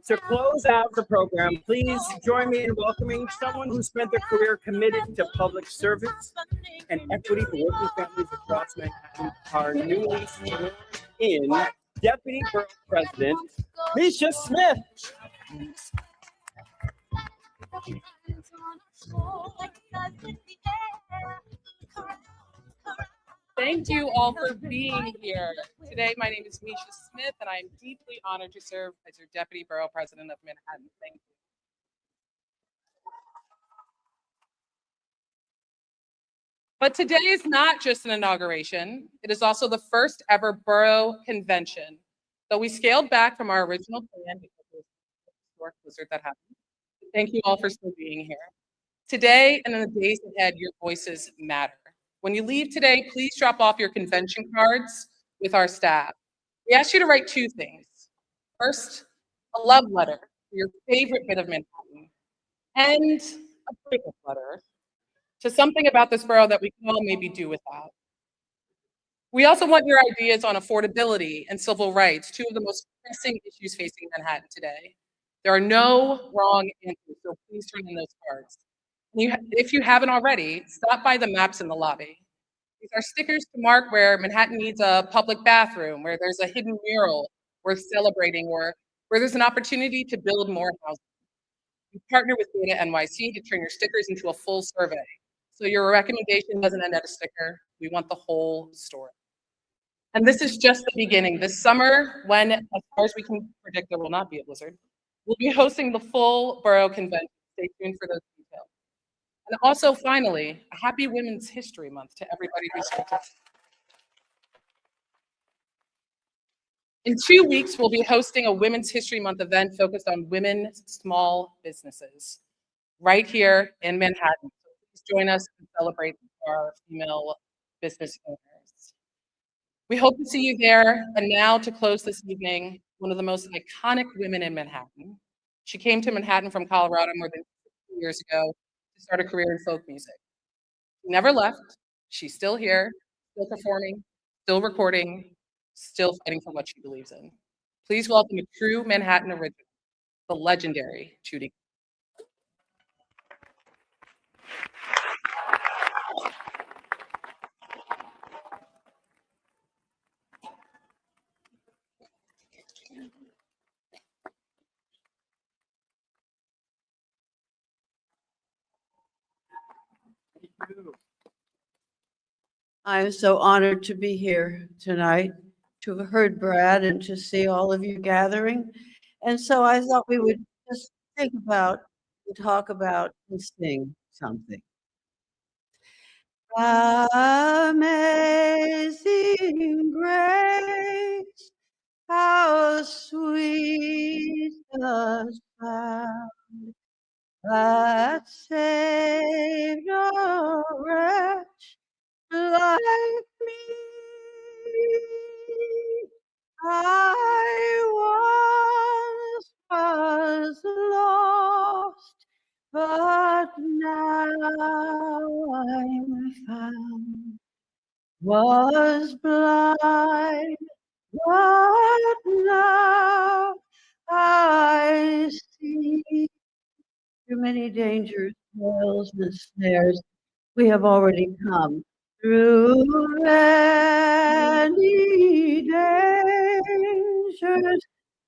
To close out the program, please join me in welcoming someone who spent their career committed to public service and equity for working families across Manhattan, our newly sworn in Deputy Borough President, Misha Smith. Thank you all for being here. Today, my name is Misha Smith, and I am deeply honored to serve as your Deputy Borough President of Manhattan. Thank you. But today is not just an inauguration. It is also the first ever borough convention. Though we scaled back from our original plan because of the historic blizzard that happened. Thank you all for still being here. Today and in the days ahead, your voices matter. When you leave today, please drop off your convention cards with our staff. We ask you to write two things. First, a love letter for your favorite bit of Manhattan, and a breakup letter to something about this borough that we can all maybe do without. We also want your ideas on affordability and civil rights, two of the most pressing issues facing Manhattan today. There are no wrong answers, so please turn in those cards. If you haven't already, stop by the maps in the lobby. These are stickers to mark where Manhattan needs a public bathroom, where there's a hidden mural worth celebrating, or where there's an opportunity to build more housing. We partner with Data NYC to turn your stickers into a full survey. So your recommendation doesn't end at a sticker. We want the whole story. And this is just the beginning. This summer, when, as far as we can predict, there will not be a blizzard, we'll be hosting the full borough convention. Stay tuned for those details. And also, finally, a happy Women's History Month to everybody who's here. In 2 weeks, we'll be hosting a Women's History Month event focused on women's small businesses right here in Manhattan. So please join us and celebrate our female business owners. We hope to see you there. And now to close this evening, one of the most iconic women in Manhattan. She came to Manhattan from Colorado more than 50 years ago to start a career in folk music. She never left. She's still here, still performing, still recording, still fighting for what she believes in. Please welcome a true Manhattan original, the legendary Judy. I'm so honored to be here tonight, to have heard Brad and to see all of you gathering. And so I thought we would just think about and talk about and sing something. Amazing grace, how sweet the sound that saved a wretch like me. I once was lost, but now I'm found. Was blind, but now I see. Through many dangers, toils, and snares, we have already come. Through many days, adventures,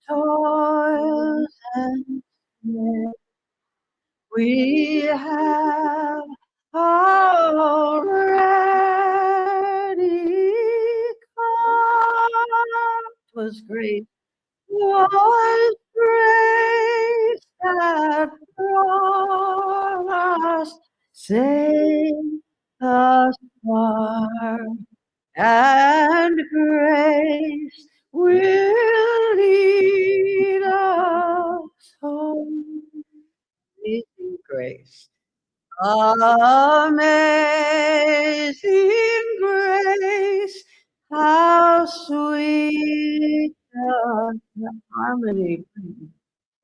toils, and snares. We have already come. 'Twas great, was grace that brought us safe thus far, and grace will lead us home. Amazing grace. Amazing grace, how sweet the harmony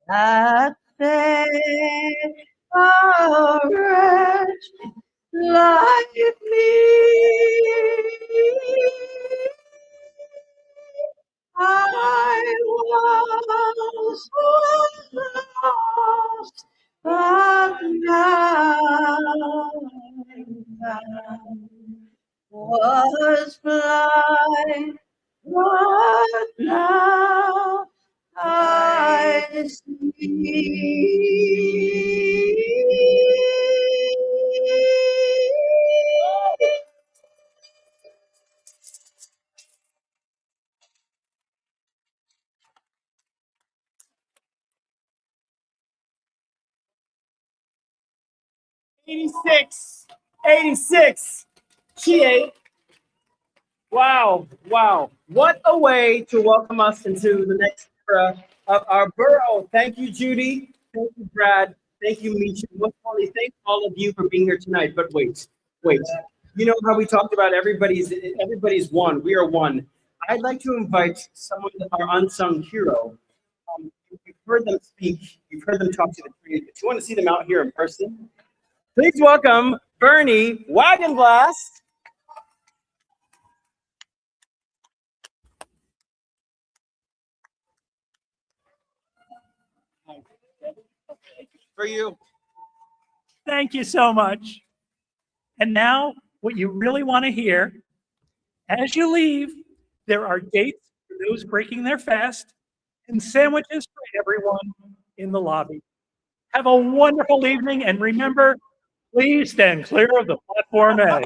that saved a wretch like me. I was lost, but now I'm found. Was blind, but now I see. 86, 86. She ate. Wow, wow. What a way to welcome us into the next era of our borough. Thank you, Judy. Thank you, Brad. Thank you, Misha. Most importantly, thank all of you for being here tonight. But wait. You know how we talked about everybody's one. We are one. I'd like to invite someone, our unsung hero. You've heard them speak. You've heard them talk to the community. But you want to see them out here in person? Please welcome Bernie Wagenglass. For you. Thank you so much. And now, what you really want to hear, as you leave, there are dates for those breaking their fast and sandwiches for everyone in the lobby. Have a wonderful evening, and remember, please stand clear of the platform A.